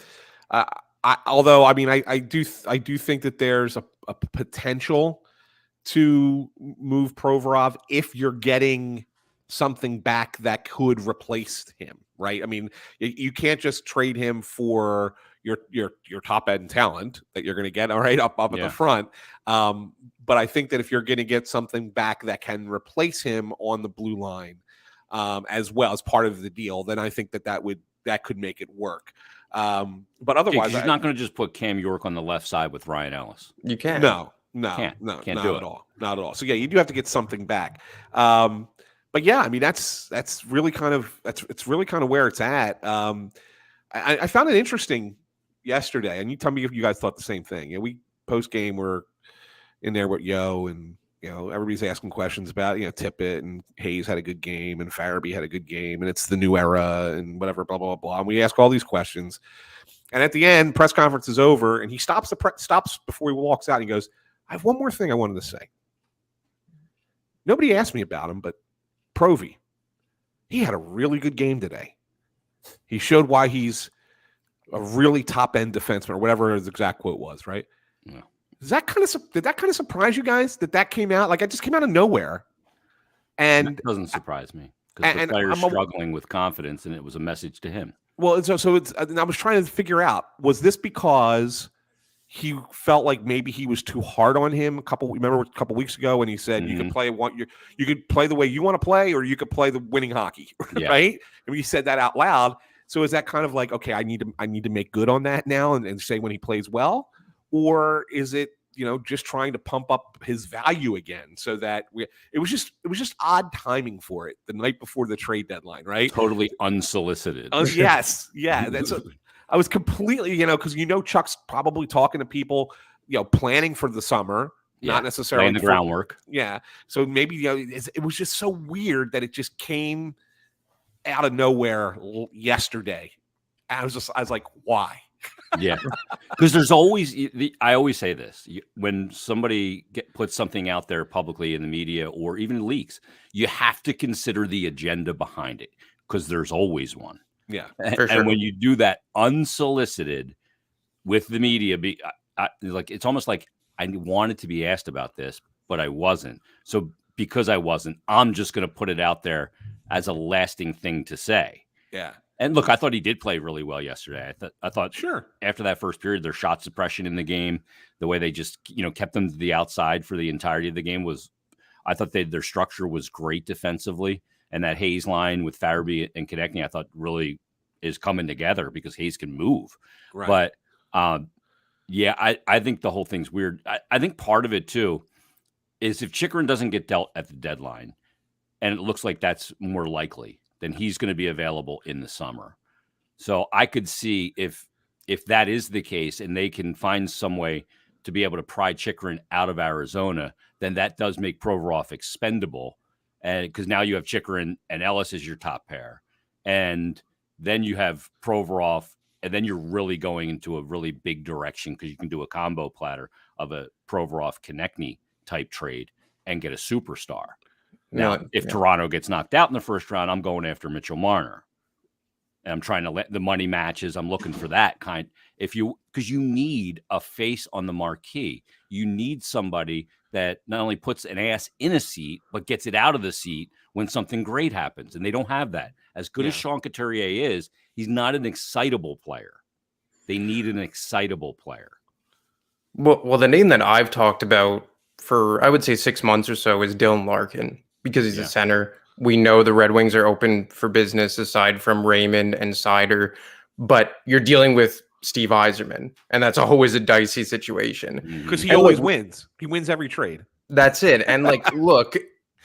Speaker 2: I do think that there's a potential to move Provorov if you're getting something back that could replace him, right? I mean, you can't just trade him for your top end talent that you're going to get, all right, up at the front. But I think that if you're going to get something back that can replace him on the blue line, as well as part of the deal, then I think that could make it work. But otherwise,
Speaker 1: you're not going to just put Cam York on the left side with Ryan Ellis.
Speaker 3: You can't.
Speaker 2: No,
Speaker 1: can't
Speaker 2: not
Speaker 1: do
Speaker 2: at all. Not at all. So yeah, you do have to get something back. But yeah, I mean that's really kind of where it's at. I found it interesting yesterday, and you tell me if you guys thought the same thing. We post game were in there with Yo, and everybody's asking questions about Tippett and Hayes had a good game and Farabee had a good game and it's the new era and whatever, blah blah blah. And we ask all these questions, and at the end, press conference is over, and he stops before he walks out. And he goes, I have one more thing I wanted to say. Nobody asked me about him, but Provy, he had a really good game today. He showed why he's a really top-end defenseman, or whatever his exact quote was, right?
Speaker 1: Yeah.
Speaker 2: Did that kind of surprise you guys that came out? Like, it just came out of nowhere. And
Speaker 1: that doesn't surprise me because the player's struggling with confidence, and it was a message to him.
Speaker 2: Well, so it's. And I was trying to figure out, was this because he felt like maybe he was too hard on him? Remember a couple weeks ago when he said you could play you could play the way you want to play, or you could play the winning hockey, right? And he said that out loud. So is that kind of like, okay, I need to make good on that now and say when he plays well, or is it, just trying to pump up his value again so that it was just odd timing for it the night before the trade deadline, right?
Speaker 1: Totally unsolicited.
Speaker 2: Yes. Yeah. I was completely, because Chuck's probably talking to people, planning for the summer, not necessarily
Speaker 1: laying the groundwork.
Speaker 2: Yeah. So maybe, it was just so weird that it just came out of nowhere yesterday. I was like, why?
Speaker 1: Yeah, because there's always, I always say this, when somebody puts something out there publicly in the media or even leaks, you have to consider the agenda behind it, because there's always one.
Speaker 2: Yeah.
Speaker 1: And when you do that unsolicited with the media, it's almost like I wanted to be asked about this, but I wasn't. So because I wasn't, I'm just going to put it out there as a lasting thing to say.
Speaker 2: Yeah.
Speaker 1: And look, I thought he did play really well yesterday. I thought
Speaker 2: sure,
Speaker 1: after that first period, their shot suppression in the game, the way they just kept them to the outside for the entirety of the game I thought their structure was great defensively, and that Hayes line with Farabee and Konechny, I thought really is coming together because Hayes can move.
Speaker 2: Right.
Speaker 1: But I think the whole thing's weird. I think part of it too is if Chychrun doesn't get dealt at the deadline, and it looks like that's more likely, then he's going to be available in the summer. So I could see if that is the case and they can find some way to be able to pry Chychrun out of Arizona, then that does make Provorov expendable. And because now you have Chychrun and Ellis as your top pair. And then you have Provorov, and then you're really going into a really big direction because you can do a combo platter of a Provorov-Konechny type trade and get a superstar. Now, if Toronto gets knocked out in the first round, I'm going after Mitchell Marner. And I'm trying to let the money matches. I'm looking for that kind. Because you need a face on the marquee. You need somebody that not only puts an ass in a seat, but gets it out of the seat when something great happens. And they don't have that. As good as Sean Couturier is, he's not an excitable player. They need an excitable player.
Speaker 3: Well, the name that I've talked about for, I would say, 6 months or so is Dylan Larkin. Because he's a center. We know the Red Wings are open for business aside from Raymond and Seider, but you're dealing with Steve Yzerman, and that's always a dicey situation.
Speaker 2: Because he always wins. He wins every trade.
Speaker 3: That's it. And look,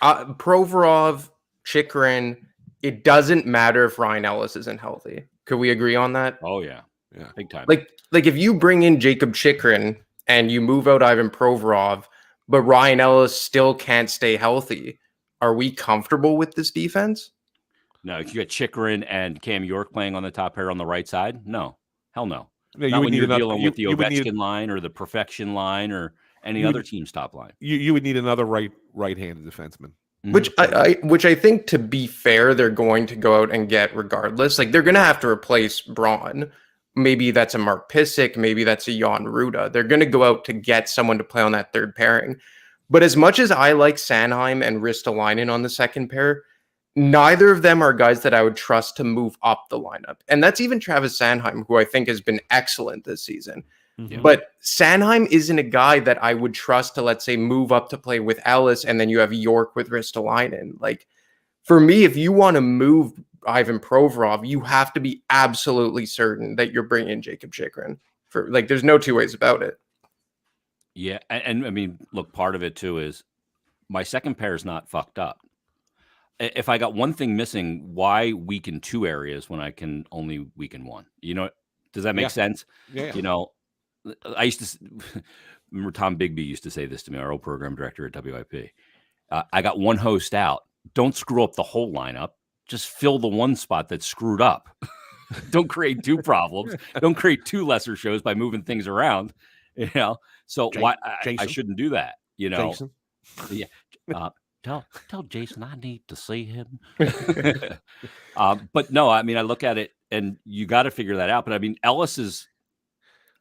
Speaker 3: Provorov, Chychrun, it doesn't matter if Ryan Ellis isn't healthy. Could we agree on that?
Speaker 1: Oh, yeah. Yeah, big time.
Speaker 3: Like if you bring in Jacob Chychrun and you move out Ivan Provorov, but Ryan Ellis still can't stay healthy, are we comfortable with this defense?
Speaker 1: No, if you got Chychrun and Cam York playing on the top pair on the right side, no. Hell no.
Speaker 2: No,
Speaker 1: Not when you're dealing with the Ovechkin line or the Perfection line or any other team's top line.
Speaker 2: You would need another right-handed defenseman.
Speaker 3: Mm-hmm. Which I think, to be fair, they're going to go out and get regardless. Like, they're going to have to replace Braun. Maybe that's a Mark Pysyk. Maybe that's a Jan Ruda. They're going to go out to get someone to play on that third pairing. But as much as I like Sanheim and Ristolainen on the second pair, neither of them are guys that I would trust to move up the lineup. And that's even Travis Sanheim, who I think has been excellent this season. Mm-hmm. But Sanheim isn't a guy that I would trust to, let's say, move up to play with Ellis, and then you have York with Ristolainen. Like, for me, if you want to move Ivan Provorov, you have to be absolutely certain that you're bringing Jacob Chychrun. There's no two ways about it.
Speaker 1: Yeah, and I mean, look, part of it too is my second pair is not fucked up. If I got one thing missing, why weaken two areas when I can only weaken one? Does that make sense?
Speaker 2: Yeah.
Speaker 1: I used to remember Tom Bigby used to say this to me, our old program director at WIP. I got one host out. Don't screw up the whole lineup. Just fill the one spot that's screwed up. Don't create two problems. Don't create two lesser shows by moving things around. So why I
Speaker 2: Jason?
Speaker 1: shouldn't do that, you know?
Speaker 2: Jason?
Speaker 1: Yeah. Tell Jason I need to see him. But no, I mean, I look at it and you got to figure that out. But I mean, Ellis is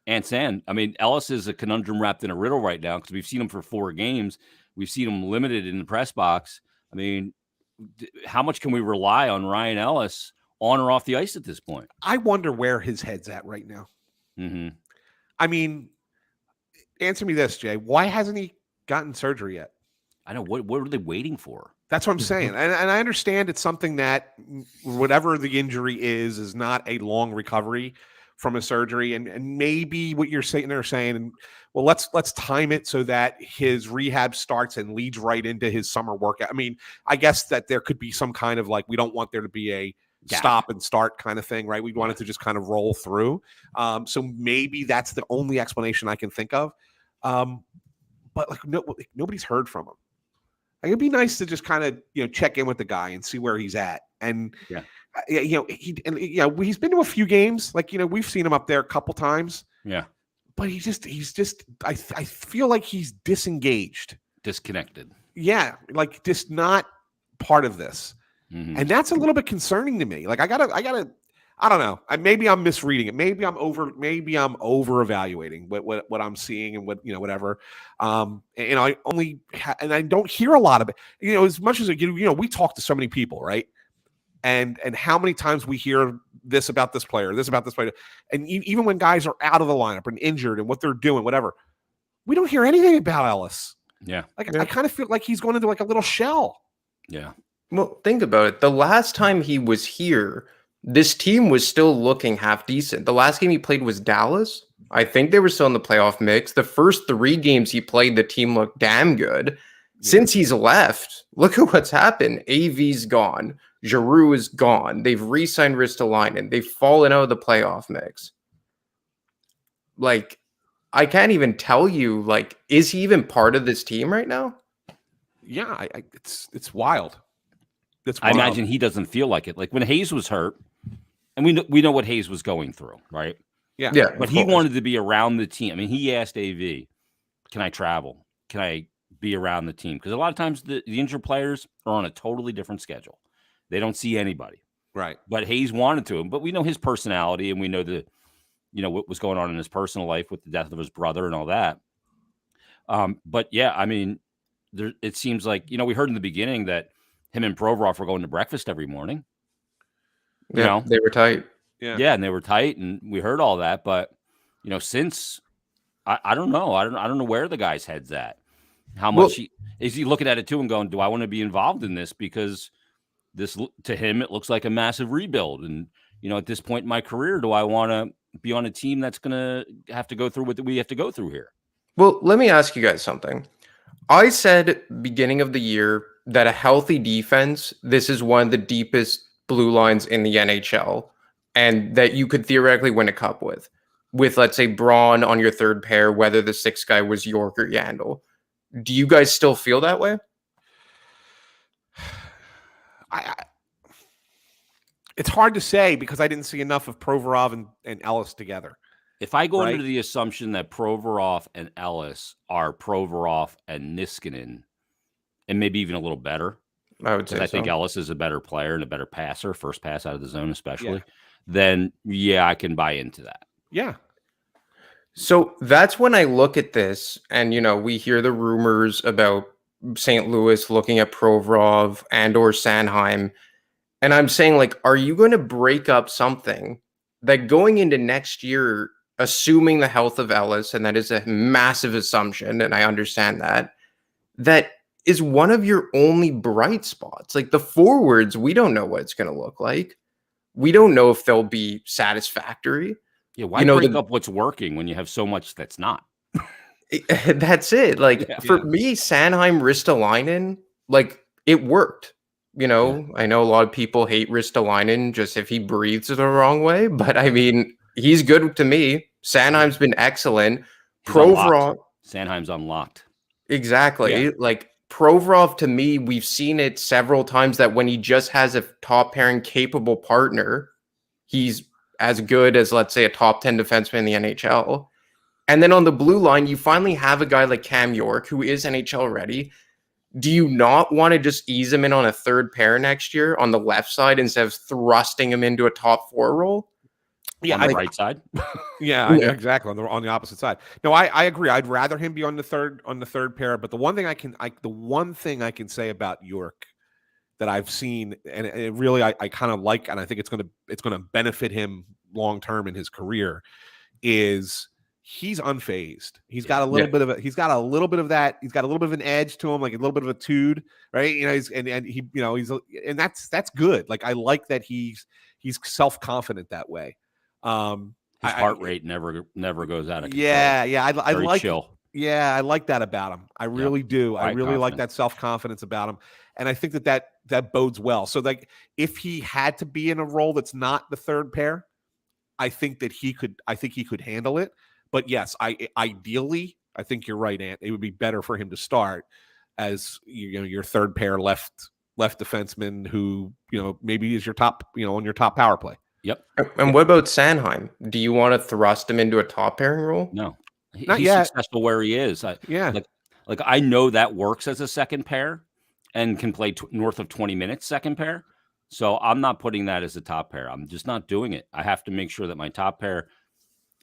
Speaker 1: Ellis is a conundrum wrapped in a riddle right now because we've seen him for 4 games. We've seen him limited in the press box. I mean, how much can we rely on Ryan Ellis on or off the ice at this point?
Speaker 2: I wonder where his head's at right now.
Speaker 1: Mm-hmm.
Speaker 2: I mean, answer me this, Jay. Why hasn't he gotten surgery yet?
Speaker 1: I know. What are they waiting for?
Speaker 2: That's what I'm saying. And I understand it's something that whatever the injury is not a long recovery from a surgery. And maybe what you're sitting there saying, well, let's time it so that his rehab starts and leads right into his summer workout. I mean, I guess that there could be some kind of like, we don't want there to be a stop and start kind of thing, right? We want it to just kind of roll through. So maybe that's the only explanation I can think of. But like nobody's heard from him. Like, it'd be nice to just kind of check in with the guy and see where he's at. And he's been to a few games. Like we've seen him up there a couple times.
Speaker 1: Yeah,
Speaker 2: but he's just. I feel like he's disengaged,
Speaker 1: disconnected.
Speaker 2: Yeah, like just not part of this, and that's a little bit concerning to me. Like I gotta. I don't know. Maybe I'm misreading it. Maybe I'm over evaluating what I'm seeing and whatever. I only and I don't hear a lot of it. As much as we talk to so many people, right? And how many times we hear this about this player, and even when guys are out of the lineup and injured and what they're doing, whatever, we don't hear anything about Ellis.
Speaker 1: Yeah,
Speaker 2: I kind of feel like he's going into like a little shell.
Speaker 1: Yeah.
Speaker 3: Well, think about it. The last time he was here, this team was still looking half decent. The last game he played was Dallas. I think they were still in the playoff mix. The first 3 games he played, the team looked damn good. Yeah. Since he's left, look at what's happened. AV's gone. Giroux is gone. They've re-signed Ristolainen. They've fallen out of the playoff mix. Like, I can't even tell you, like, is he even part of this team right now?
Speaker 2: Yeah, it's wild.
Speaker 1: I imagine he doesn't feel like it. Like when Hayes was hurt, and we know what Hayes was going through, right?
Speaker 2: Yeah.
Speaker 1: But he wanted to be around the team. I mean, he asked AV, "Can I travel? Can I be around the team?" Because a lot of times the injured players are on a totally different schedule. They don't see anybody,
Speaker 2: right?
Speaker 1: But Hayes wanted to, but we know his personality, and we know what was going on in his personal life with the death of his brother and all that. But yeah, I mean, it seems like we heard in the beginning that him and Provorov were going to breakfast every morning.
Speaker 3: They were tight.
Speaker 1: Yeah, and they were tight, and we heard all that. But since I don't know, I don't know where the guy's head's at. How much is he looking at it too and going, "Do I want to be involved in this?" Because this to him it looks like a massive rebuild, and at this point in my career, do I want to be on a team that's going to have to go through what we have to go through here?
Speaker 3: Well, let me ask you guys something. I said beginning of the year that a healthy defense, this is one of the deepest blue lines in the NHL, and that you could theoretically win a cup with, let's say, Braun on your third pair, whether the 6th guy was York or Yandel. Do you guys still feel that way?
Speaker 2: It's hard to say because I didn't see enough of Provorov and Ellis together.
Speaker 1: If I go under the assumption that Provorov and Ellis are Provorov and Niskanen, and maybe even a little better,
Speaker 3: I would say
Speaker 1: I think Ellis is a better player and a better passer, first pass out of the zone especially, then I can buy into that.
Speaker 2: Yeah.
Speaker 3: So that's when I look at this and, we hear the rumors about St. Louis looking at Provorov and or Sanheim. And I'm saying, like, are you going to break up something that going into next year, assuming the health of Ellis, and that is a massive assumption, and I understand that is one of your only bright spots. Like the forwards, we don't know what it's going to look like. We don't know if they'll be satisfactory.
Speaker 1: Yeah, why break up what's working when you have so much that's not?
Speaker 3: That's it. Like for me, Sanheim, Ristolainen, like it worked. I know a lot of people hate Ristolainen just if he breathes the wrong way, but I mean, he's good to me. Sanheim's been excellent. Provorov,
Speaker 1: Sanheim's unlocked.
Speaker 3: Exactly. Like Provorov, to me, we've seen it several times that when he just has a top pairing capable partner, he's as good as, let's say, a top 10 defenseman in the NHL. And then on the blue line, you finally have a guy like Cam York, who is NHL ready. Do you not want to just ease him in on a third pair next year on the left side instead of thrusting him into a top 4 role?
Speaker 2: Yeah,
Speaker 1: On the right side.
Speaker 2: Yeah, exactly. On the opposite side. No, I agree. I'd rather him be on the third pair. But the one thing I can say about York that I've seen, and it really I kind of like, and I think it's gonna benefit him long term in his career, is he's unfazed. He's got a little bit of that. He's got a little bit of an edge to him, like a little bit of a tude, right? You know, and that's good. Like I like that he's self-confident that way.
Speaker 1: His heart rate never goes out of control.
Speaker 2: Yeah. I
Speaker 1: Very
Speaker 2: like
Speaker 1: chill.
Speaker 2: Yeah, I like that about him. I really do. I really like that
Speaker 1: confidence.
Speaker 2: self-confidence about him. And I think that bodes well. So like if he had to be in a role that's not the third pair, I think he could handle it. But yes, ideally, I think you're right, Ant. It would be better for him to start as your third pair left defenseman who, maybe is your top, on your top power play.
Speaker 1: Yep.
Speaker 3: And what about Sanheim? Do you want to thrust him into a top pairing role?
Speaker 1: No.
Speaker 2: Not
Speaker 1: He's
Speaker 2: yet.
Speaker 1: successful where he is.
Speaker 2: Yeah.
Speaker 1: Like I know that works as a second pair and can play north of 20 minutes second pair. So I'm not putting that as a top pair. I'm just not doing it. I have to make sure that my top pair,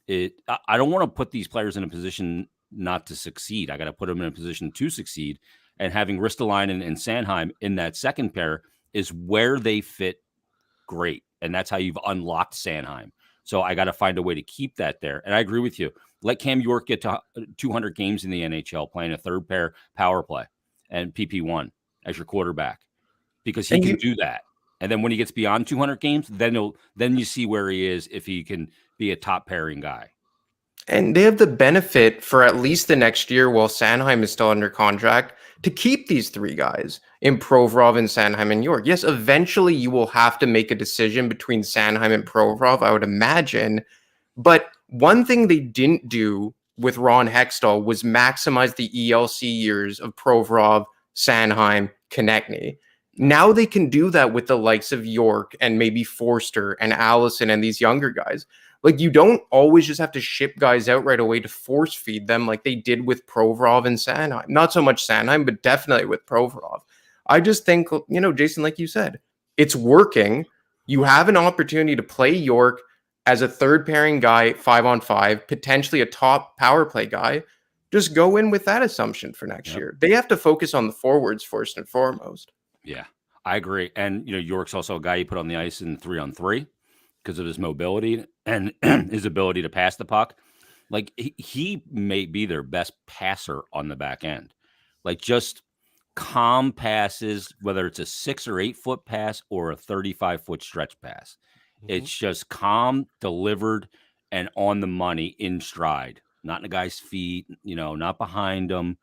Speaker 1: I don't want to put these players in a position not to succeed. I got to put them in a position to succeed. And having Ristolainen and Sanheim in that second pair is where they fit great. And that's how you've unlocked Sanheim. So I got to find a way to keep that there. And I agree with you. Let Cam York get to 200 games in the NHL playing a third pair power play and PP1 as your quarterback because he can do that. And then when he gets beyond 200 games, then you see where he is if he can be a top pairing guy.
Speaker 3: And they have the benefit for at least the next year while Sanheim is still under contract to keep these 3 guys in Provorov and Sanheim and York. Yes, eventually you will have to make a decision between Sanheim and Provorov, I would imagine. But one thing they didn't do with Ron Hextall was maximize the ELC years of Provorov, Sanheim, Konechny. Now they can do that with the likes of York and maybe Forster and Allison and these younger guys. Like, you don't always just have to ship guys out right away to force feed them like they did with Provorov and Sanheim. Not so much Sanheim, but definitely with Provorov. I just think, Jason, like you said, it's working. You have an opportunity to play York as a third pairing guy, 5-on-5, potentially a top power play guy. Just go in with that assumption for next year. They have to focus on the forwards first and foremost.
Speaker 1: Yeah, I agree. And, York's also a guy you put on the ice in 3-on-3 because of his mobility and his ability to pass the puck. Like he may be their best passer on the back end. Like just calm passes, whether it's a 6 or 8 foot pass or a 35-foot stretch pass. Mm-hmm. It's just calm, delivered, and on the money in stride, not in the guy's feet, not behind him.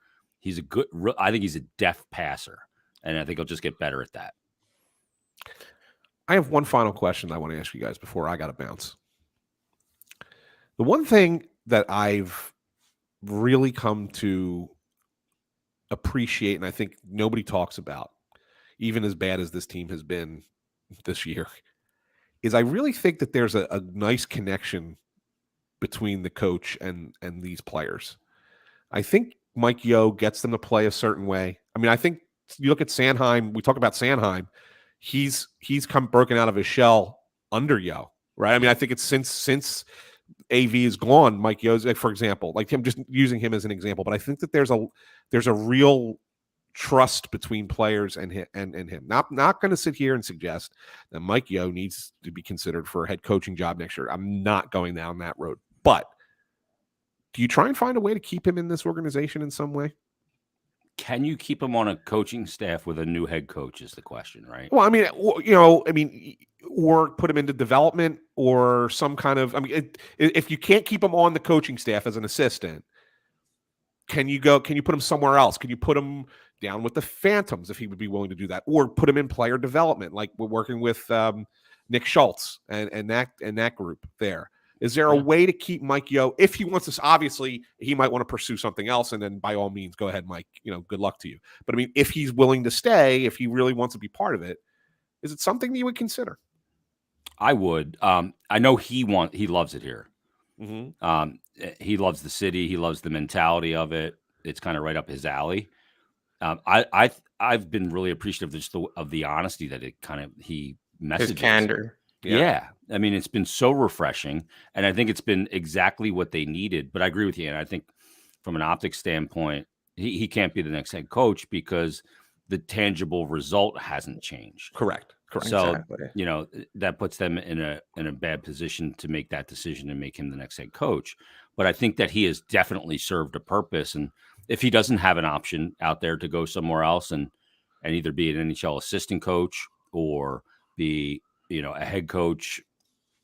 Speaker 1: I think he's a deft passer, and I think he'll just get better at that.
Speaker 2: I have one final question I want to ask you guys before I got to bounce. The one thing that I've really come to appreciate, and I think nobody talks about, even as bad as this team has been this year, is I really think that there's a nice connection between the coach and these players. I think Mike Yeo gets them to play a certain way. I mean, I think you look at Sanheim, we talk about Sanheim, he's come broken out of his shell under Yeo, right? I mean, I think it's since AV is gone, Mike Yeo's, for example, like him, just using him as an example, but I think that there's a real trust between players and him. Not going to sit here and suggest that Mike Yeo needs to be considered for a head coaching job next year. I'm not going down that road. But do you try and find a way to keep him in this organization in some way?
Speaker 1: Can you keep him on a coaching staff with a new head coach is the question, right?
Speaker 2: Well, or put him into development or some kind of, if you can't keep him on the coaching staff as an assistant, can you put him somewhere else? Can you put him down with the Phantoms if he would be willing to do that, or put him in player development, like we're working with Nick Schultz and that group there? Is there a way to keep Mike Yeo if he wants to? Obviously, he might want to pursue something else, and then by all means, go ahead, Mike. Good luck to you. But I mean, if he's willing to stay, if he really wants to be part of it, is it something that you would consider?
Speaker 1: I would. I know he loves it here. He loves the city. He loves the mentality of it. It's kind of right up his alley. I've been really appreciative of the honesty that he messages.
Speaker 3: His candor.
Speaker 1: Yeah. I mean, it's been so refreshing, and I think it's been exactly what they needed. But I agree with you, and I think from an optics standpoint, he can't be the next head coach because the tangible result hasn't changed.
Speaker 2: Correct.
Speaker 1: So,
Speaker 3: Exactly.
Speaker 1: that puts them in a bad position to make that decision and make him the next head coach. But I think that he has definitely served a purpose. And if he doesn't have an option out there to go somewhere else and either be an NHL assistant coach or be, a head coach,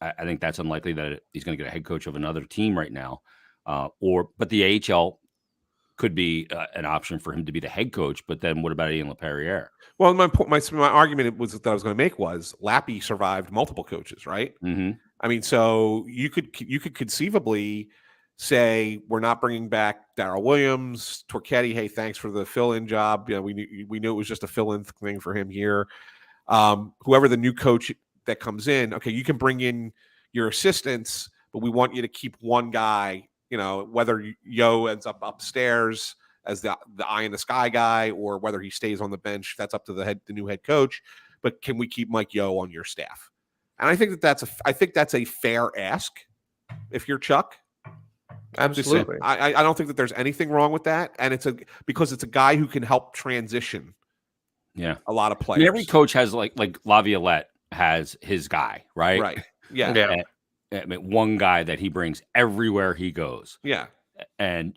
Speaker 1: I think that's unlikely that he's going to get a head coach of another team right now. But the AHL could be an option for him to be the head coach. But then what about Ian LaPerriere?
Speaker 2: Well, my argument was that I was going to make was Lappy survived multiple coaches, right?
Speaker 1: Mm-hmm.
Speaker 2: I mean, so you could conceivably say we're not bringing back Darryl Williams, Torchetti. Hey, thanks for the fill-in job. We knew it was just a fill-in thing for him here. Whoever the new coach that comes in, okay, you can bring in your assistants, but we want you to keep one guy. Whether Yo ends up upstairs as the eye in the sky guy, or whether he stays on the bench, that's up to the new head coach. But can we keep Mike Yo on your staff? And I think that's a fair ask if you're Chuck.
Speaker 3: Absolutely.
Speaker 2: I don't think that there's anything wrong with that, and because it's a guy who can help transition.
Speaker 1: Yeah,
Speaker 2: a lot of players.
Speaker 1: I mean, every coach has like Laviolette has his guy, right?
Speaker 2: Right. Yeah.
Speaker 1: I mean, one guy that he brings everywhere he goes.
Speaker 2: Yeah.
Speaker 1: And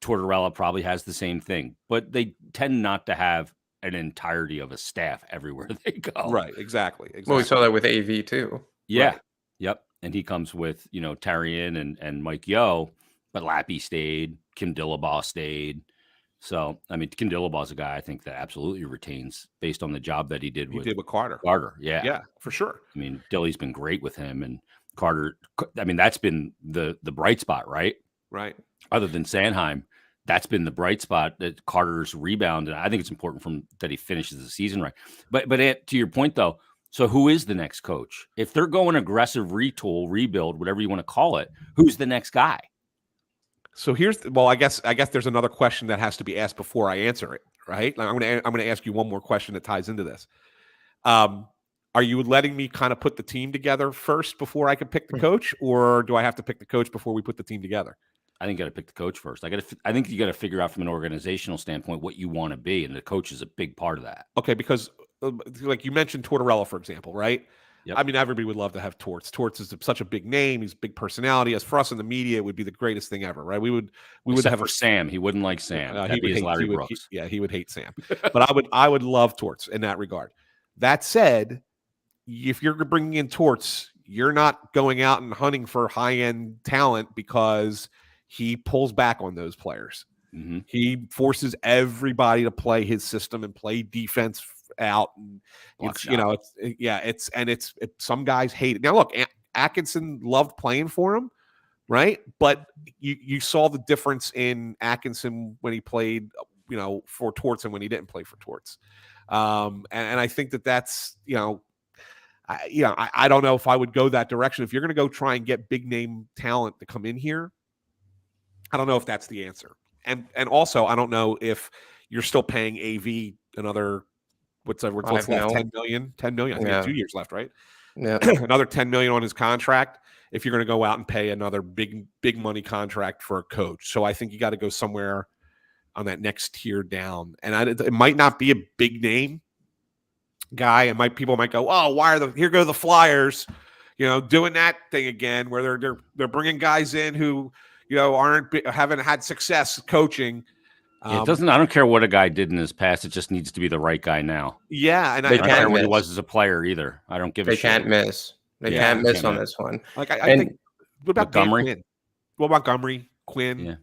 Speaker 1: Tortorella probably has the same thing, but they tend not to have an entirety of a staff everywhere they go.
Speaker 2: Right. Exactly.
Speaker 3: Well, we saw that with AV too.
Speaker 1: Yeah.
Speaker 2: Right.
Speaker 1: Yep. And he comes with, Tarian and Mike Yo, but Lappy stayed, Kim Dillabaugh stayed. So, I mean, Kim Dillabaugh is a guy I think that absolutely retains based on the job that he did with
Speaker 2: Carter.
Speaker 1: Yeah.
Speaker 2: Yeah, for sure.
Speaker 1: I mean, Dilly's been great with him, and Carter, I mean, that's been the bright spot, right?
Speaker 2: Right.
Speaker 1: Other than Sanheim, that's been the bright spot, that Carter's rebound. And I think it's important that he finishes the season right. But to your point, though, so who is the next coach? If they're going aggressive retool, rebuild, whatever you want to call it, who's the next guy?
Speaker 2: So I guess there's another question that has to be asked before I answer it, right? Like I'm going to ask you one more question that ties into this. Are you letting me kind of put the team together first before I can pick the coach, or do I have to pick the coach before we put the team together?
Speaker 1: I think you got to pick the coach first. I think you got to figure out from an organizational standpoint what you want to be, and the coach is a big part of that.
Speaker 2: Okay, because like you mentioned Tortorella, for example, right?
Speaker 1: Yep.
Speaker 2: I mean, everybody would love to have Torts. Torts is such a big name. He's a big personality. As for us in the media, it would be the greatest thing ever, right? We would have
Speaker 1: for Sam. He wouldn't like Sam.
Speaker 2: He would hate
Speaker 1: Larry Brooks.
Speaker 2: He would hate Sam. But I would love Torts in that regard. That said, if you're bringing in Torts, you're not going out and hunting for high-end talent because he pulls back on those players.
Speaker 1: Mm-hmm.
Speaker 2: He forces everybody to play his system and play defense out. And some guys hate it. Now, look, Atkinson loved playing for him, right? But you saw the difference in Atkinson when he played, for Torts and when he didn't play for Torts. And I think that's, I don't know if I would go that direction. If you're going to go try and get big name talent to come in here, I don't know if that's the answer. And also, I don't know if you're still paying AV another, what's left, 10 million? 10 million. I think he has 2 years left, right?
Speaker 3: Yeah.
Speaker 2: Another 10 million on his contract if you're going to go out and pay another big money contract for a coach. So I think you got to go somewhere on that next tier down. And it might not be a big name guy, and people might go, oh, here go the Flyers, doing that thing again, where they're bringing guys in who haven't had success coaching.
Speaker 1: It doesn't. I don't care what a guy did in his past. It just needs to be the right guy now.
Speaker 2: Yeah, and
Speaker 1: I don't care what he was as a player either. I don't give a shit.
Speaker 3: They can't miss. They can't miss on this one.
Speaker 2: Like I think. What about
Speaker 1: Montgomery?
Speaker 2: What about Montgomery, Quinn?
Speaker 1: Yeah.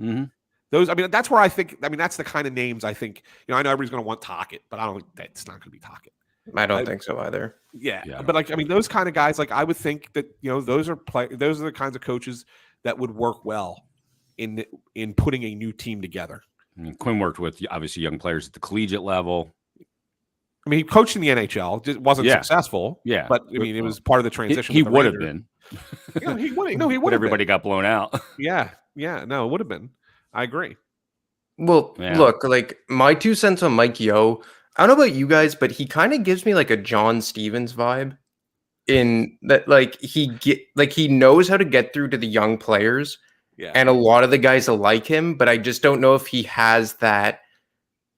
Speaker 1: Mm-hmm.
Speaker 2: Those. I mean, that's where I think. I mean, that's the kind of names I think. I know everybody's going to want Tocchet, but I don't think that's not going to be Tocchet.
Speaker 3: I don't think so either.
Speaker 2: Yeah. But those kind of guys, I would think that those are the kinds of coaches that would work well in putting a new team together.
Speaker 1: I mean, Quinn worked with obviously young players at the collegiate level.
Speaker 2: I mean, he coached in the NHL, just wasn't
Speaker 1: Yeah.
Speaker 2: successful.
Speaker 1: Yeah.
Speaker 2: But I mean, it was part of the transition.
Speaker 1: He
Speaker 2: with the
Speaker 1: would have
Speaker 2: Rangers.
Speaker 1: been.
Speaker 2: Yeah, he would. No, he
Speaker 1: But
Speaker 2: would have
Speaker 1: everybody
Speaker 2: been.
Speaker 1: got blown out.
Speaker 2: Yeah, no, it would have been. I agree.
Speaker 3: Well,
Speaker 1: Yeah.
Speaker 3: look, like my 2 cents on Mike Yeo. I don't know about you guys, but he kind of gives me like a John Stevens vibe in that, like he knows how to get through to the young players,
Speaker 2: Yeah,
Speaker 3: and a lot of the guys like him, but I just don't know if he has that.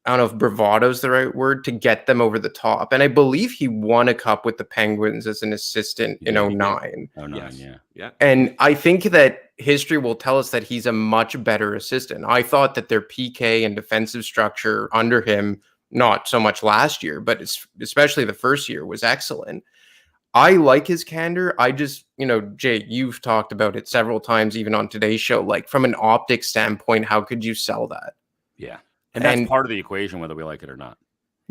Speaker 3: I don't know if bravado is the right word to get them over the top. And I believe he won a cup with the Penguins as an assistant in
Speaker 1: Yeah, he did.
Speaker 3: 09.
Speaker 1: 09,
Speaker 2: Yes.
Speaker 1: yeah.
Speaker 3: And I think that history will tell us that he's a much better assistant. I thought that their PK and defensive structure under him, not so much last year, but especially the first year, was excellent. I like his candor. I just, Jay, you've talked about it several times, even on today's show. Like from an optics standpoint, how could you sell that?
Speaker 1: Yeah. And that's part of the equation, whether we like it or not.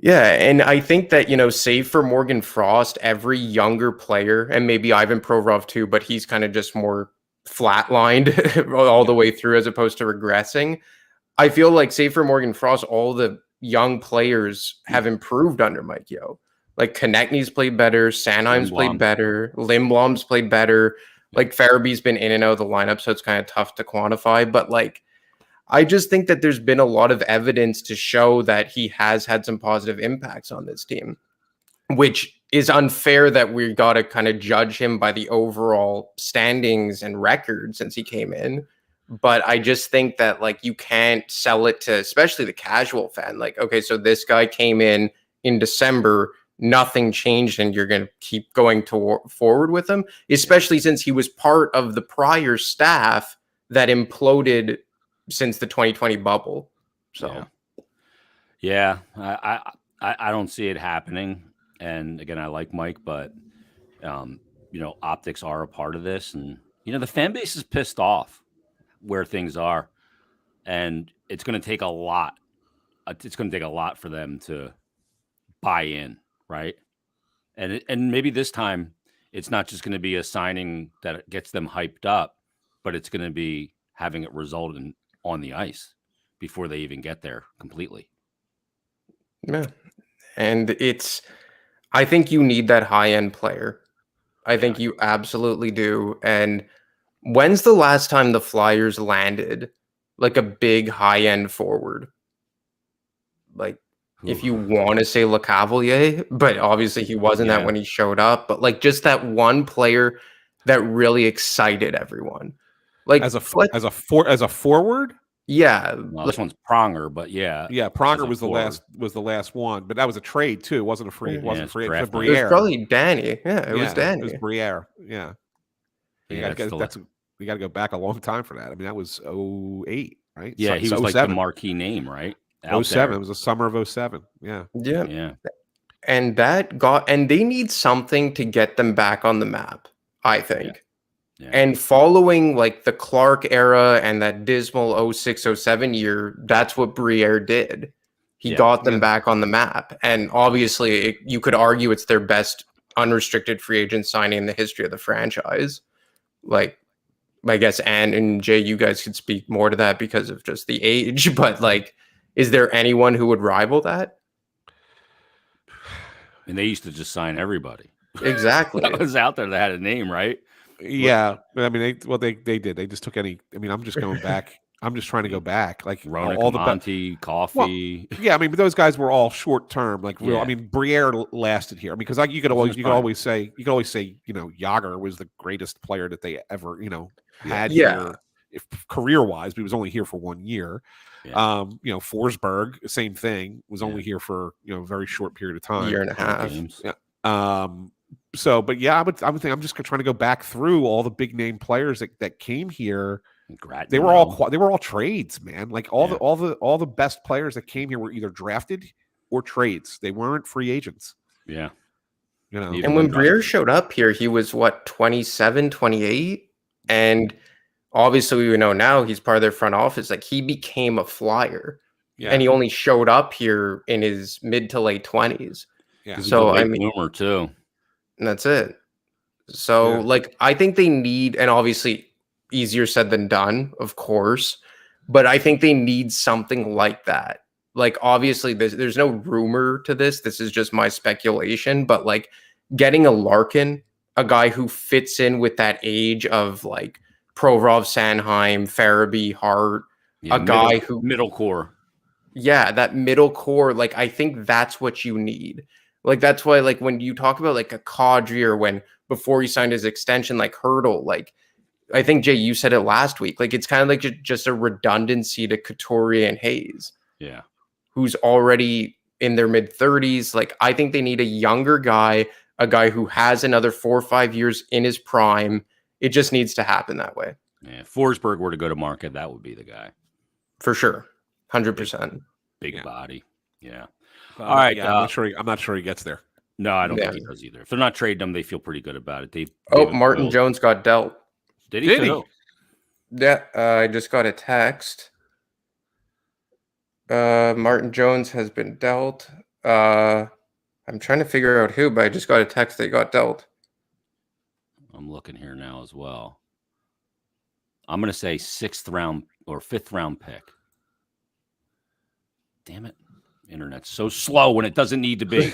Speaker 3: Yeah, and I think that, save for Morgan Frost, every younger player, and maybe Ivan Provorov too, but he's kind of just more flatlined all the way through as opposed to regressing. I feel like, save for Morgan Frost, all the young players have improved under Mike Yeo. Like Konechny's played better, Sanheim's played better, Lindblom's played better. Like Farabee's been in and out of the lineup, so it's kind of tough to quantify, but like, I just think that there's been a lot of evidence to show that he has had some positive impacts on this team, which is unfair that we got to kind of judge him by the overall standings and record since he came in. But I just think that like you can't sell it to especially the casual fan. Like, okay, so this guy came in December, nothing changed, and you're going to keep going forward with him, especially since he was part of the prior staff that imploded since the 2020 bubble. So
Speaker 1: yeah, I don't see it happening. And again, I like Mike, but optics are a part of this, and the fan base is pissed off where things are, and it's going to take a lot. It's going to take a lot for them to buy in, right? And maybe this time it's not just going to be a signing that gets them hyped up, but it's going to be having it result in on the ice before they even get there completely.
Speaker 3: Yeah. And I think you need that high-end player. I think you absolutely do. And when's the last time the Flyers landed like a big high-end forward? Like, if you want to say LeCavalier, but obviously he wasn't that when he showed up, but like just that one player that really excited everyone. Like
Speaker 2: as a forward.
Speaker 3: Yeah,
Speaker 1: well, this one's Pronger, but yeah,
Speaker 2: Pronger was the last one, but that was a trade too. It wasn't a free. It wasn't free.
Speaker 3: It was probably Danny. Yeah, it was Danny.
Speaker 2: It was Briere. Yeah, you got to go back a long time for that. I mean, that was 08, right?
Speaker 1: Yeah, he was like the marquee name, right?
Speaker 2: 07. It was the summer of 07. Yeah.
Speaker 3: And they need something to get them back on the map, I think. Yeah. And following like the Clark era and that dismal 06, 07 year, that's what Briere did. He got them back on the map. And obviously you could argue it's their best unrestricted free agent signing in the history of the franchise. Like, I guess Ann and Jay, you guys could speak more to that because of just the age, but like, is there anyone who would rival that?
Speaker 1: And they used to just sign everybody.
Speaker 3: Exactly.
Speaker 1: That was out there that had a name, right?
Speaker 2: Yeah. I mean, they did. They just took any. I mean, I'm just going back. I'm just trying to go back. Like
Speaker 1: Ronick,
Speaker 2: all the
Speaker 1: Monty, Coffee.
Speaker 2: Well, yeah, I mean, but those guys were all short term. Like real.
Speaker 1: Yeah.
Speaker 2: I mean, Briere lasted here. I mean, because you could always say, Yager was the greatest player that they ever had here, if career wise. But he was only here for 1 year. Yeah. Forsberg, same thing, was only here for a very short period of time,
Speaker 3: year and a half.
Speaker 2: Yeah. So, but yeah, I would think I'm just trying to go back through all the big name players that came here. They were all trades, man. Like all the best players that came here were either drafted or trades. They weren't free agents.
Speaker 1: Yeah.
Speaker 3: And when Briere showed up here, he was 27, 28, and obviously we know now he's part of their front office. Like he became a Flyer, and he only showed up here in his mid to late 20s.
Speaker 1: Yeah. So I mean, bloomer too.
Speaker 3: And that's it. So like I think they need, and obviously easier said than done, of course, but I think they need something like that. like obviously there's no rumor to this. This is just my speculation, but like getting a Larkin, a guy who fits in with that age of like Provorov, Sanheim, Farabee, Hart,
Speaker 1: Yeah,
Speaker 3: a guy who
Speaker 1: middle core.
Speaker 3: yeah, that middle core, like I think that's what you need. Like that's why like when you talk about like a Kadri or when before he signed his extension, like Hurdle, like I think Jay, you said it last week. Like it's kind of like just a redundancy to Couturier and Hayes.
Speaker 1: Yeah.
Speaker 3: Who's already in their mid 30s. Like I think they need a younger guy, a guy who has another 4 or 5 years in his prime. It just needs to happen that way.
Speaker 1: Yeah. If Forsberg were to go to market, that would be the guy.
Speaker 3: For sure. 100%.
Speaker 1: Big body. Yeah.
Speaker 2: All right. Yeah, I'm not sure he gets there.
Speaker 1: No, I don't think he does either. If they're not trading him, they feel pretty good about it.
Speaker 3: Martin Jones got dealt.
Speaker 1: Did he?
Speaker 3: Yeah, I just got a text. Martin Jones has been dealt. I'm trying to figure out who, but I just got a text that he got dealt.
Speaker 1: I'm looking here now as well. I'm going to say 6th round or 5th round pick. Damn it. Internet's so slow when it doesn't need to be.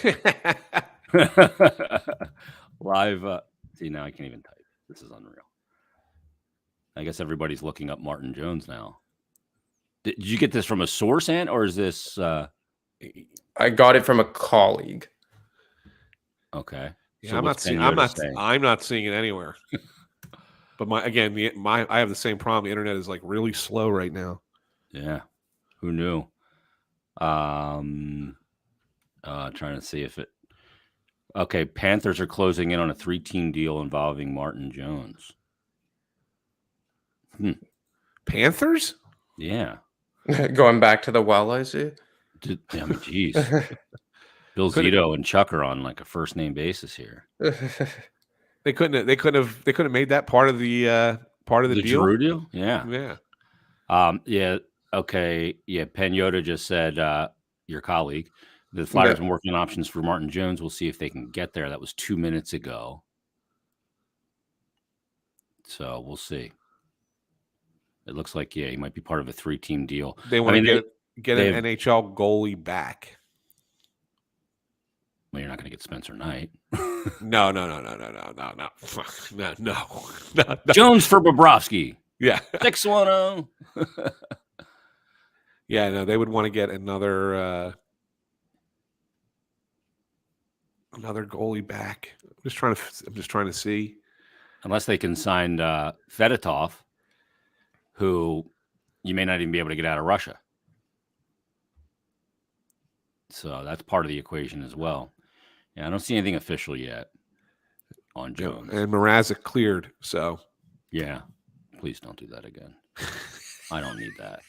Speaker 1: Live. See, now I can't even type. This is unreal. I guess everybody's looking up Martin Jones now. Did you get this from a source, Ant, or is this?
Speaker 3: I got it from a colleague.
Speaker 1: Okay.
Speaker 2: Yeah,
Speaker 1: So
Speaker 2: I'm not seeing it anywhere. But I have the same problem. The internet is like really slow right now.
Speaker 1: Yeah. Who knew? Trying to see if it. Okay, Panthers are closing in on a 3-team deal involving Martin Jones.
Speaker 2: Panthers?
Speaker 1: Yeah.
Speaker 3: Going back to the well, I see.
Speaker 1: I mean, geez. Bill Zito and Chuck are on like a first name basis here.
Speaker 2: They couldn't have made that part of the deal.
Speaker 1: Giroux deal? Yeah.
Speaker 2: Yeah.
Speaker 1: Yeah. Okay. Yeah. Pagnotta just said, your colleague, the Flyers have been working on options for Martin Jones. We'll see if they can get there. That was 2 minutes ago. So we'll see. It looks like, he might be part of a 3-team deal.
Speaker 2: They want to get an NHL goalie back.
Speaker 1: Well, you're not going to get Spencer Knight.
Speaker 2: No.
Speaker 1: Jones for Bobrovsky.
Speaker 2: Yeah.
Speaker 1: 610.
Speaker 2: Yeah, no, they would want to get another goalie back. I'm just trying to see.
Speaker 1: Unless they can sign Fedotov, who you may not even be able to get out of Russia. So that's part of the equation as well. Yeah, I don't see anything official yet on Jones.
Speaker 2: And Mrazek cleared, so.
Speaker 1: Yeah, please don't do that again. I don't need that.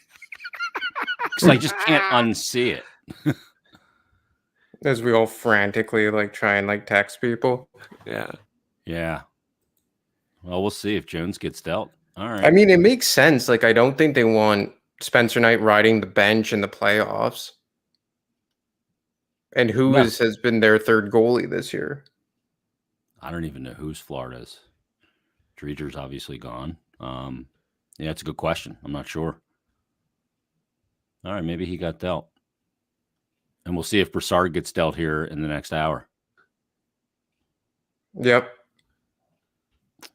Speaker 1: Because I just can't unsee it.
Speaker 3: As we all frantically like try and like text people.
Speaker 2: Yeah.
Speaker 1: Yeah. Well, we'll see if Jones gets dealt. All right.
Speaker 3: I mean, it makes sense. Like, I don't think they want Spencer Knight riding the bench in the playoffs. And has been their third goalie this year?
Speaker 1: I don't even know who's Florida's. Dreger's obviously gone. Yeah, it's a good question. I'm not sure. All right, maybe he got dealt. And we'll see if Brassard gets dealt here in the next hour.
Speaker 3: Yep.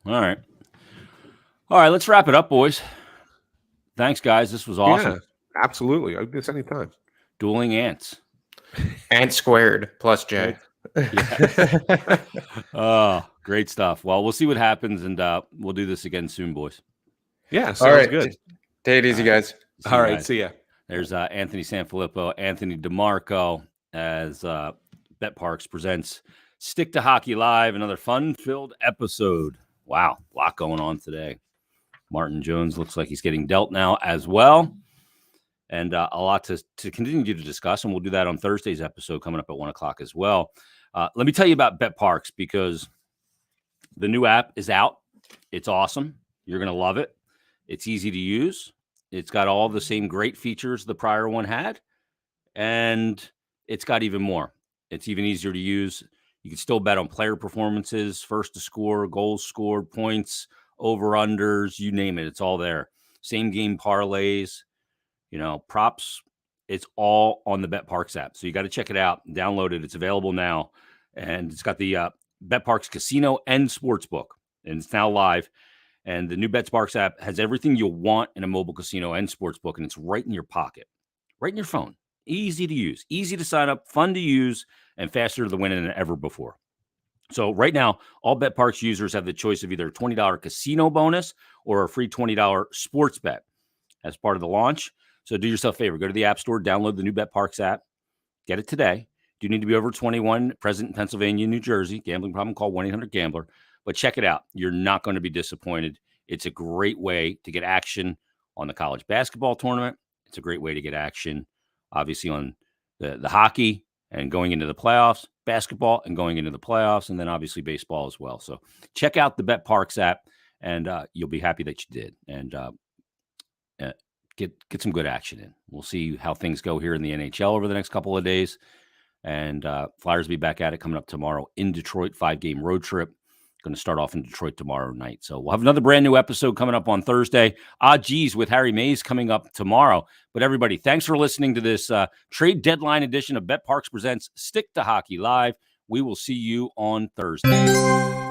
Speaker 1: All right. All right, let's wrap it up, boys. Thanks, guys. This was awesome.
Speaker 2: Yeah, absolutely. I'll do this anytime.
Speaker 1: Dueling ants.
Speaker 3: Ant squared plus J.
Speaker 1: Yeah. Oh, great stuff. Well, we'll see what happens, and we'll do this again soon, boys.
Speaker 2: Yeah, sounds good.
Speaker 3: Take it easy, guys.
Speaker 2: All right, see ya.
Speaker 1: There's Anthony Sanfilippo, Anthony DeMarco, as betPARX presents Stick to Hockey Live, another fun-filled episode. Wow, a lot going on today. Martin Jones looks like he's getting dealt now as well. And a lot to continue to discuss, and we'll do that on Thursday's episode coming up at 1 o'clock as well. Let me tell you about betPARX, because the new app is out. It's awesome. You're going to love it. It's easy to use. It's got all the same great features the prior one had, and it's got even more. It's even easier to use. You can still bet on player performances, first to score, goals scored, points, over-unders, you name it. It's all there. Same game parlays, props It's all on the betPARX app. So you got to check it out, download it. It's available now. And it's got the betPARX Casino and Sportsbook. And it's now live. And the new betPARX app has everything you'll want in a mobile casino and sportsbook. And it's right in your pocket, right in your phone. Easy to use, easy to sign up, fun to use, and faster to win than ever before. So right now, all betPARX users have the choice of either a $20 casino bonus or a free $20 sports bet as part of the launch. So do yourself a favor. Go to the App Store, download the new betPARX app, get it today. Do you need to be over 21, present in Pennsylvania, New Jersey? Gambling problem, call 1-800-GAMBLER. But check it out. You're not going to be disappointed. It's a great way to get action on the college basketball tournament. It's a great way to get action, obviously, on the hockey and going into the playoffs, basketball and going into the playoffs, and then obviously baseball as well. So check out the betPARX app, and you'll be happy that you did. And get some good action in. We'll see how things go here in the NHL over the next couple of days. And Flyers will be back at it coming up tomorrow in Detroit, 5-game road trip. Going to start off in Detroit tomorrow night. So we'll have another brand new episode coming up on Thursday. Geez, with Harry Mays coming up tomorrow. But everybody, thanks for listening to this trade deadline edition of betPARX Presents Stick to Hockey Live. We will see you on Thursday.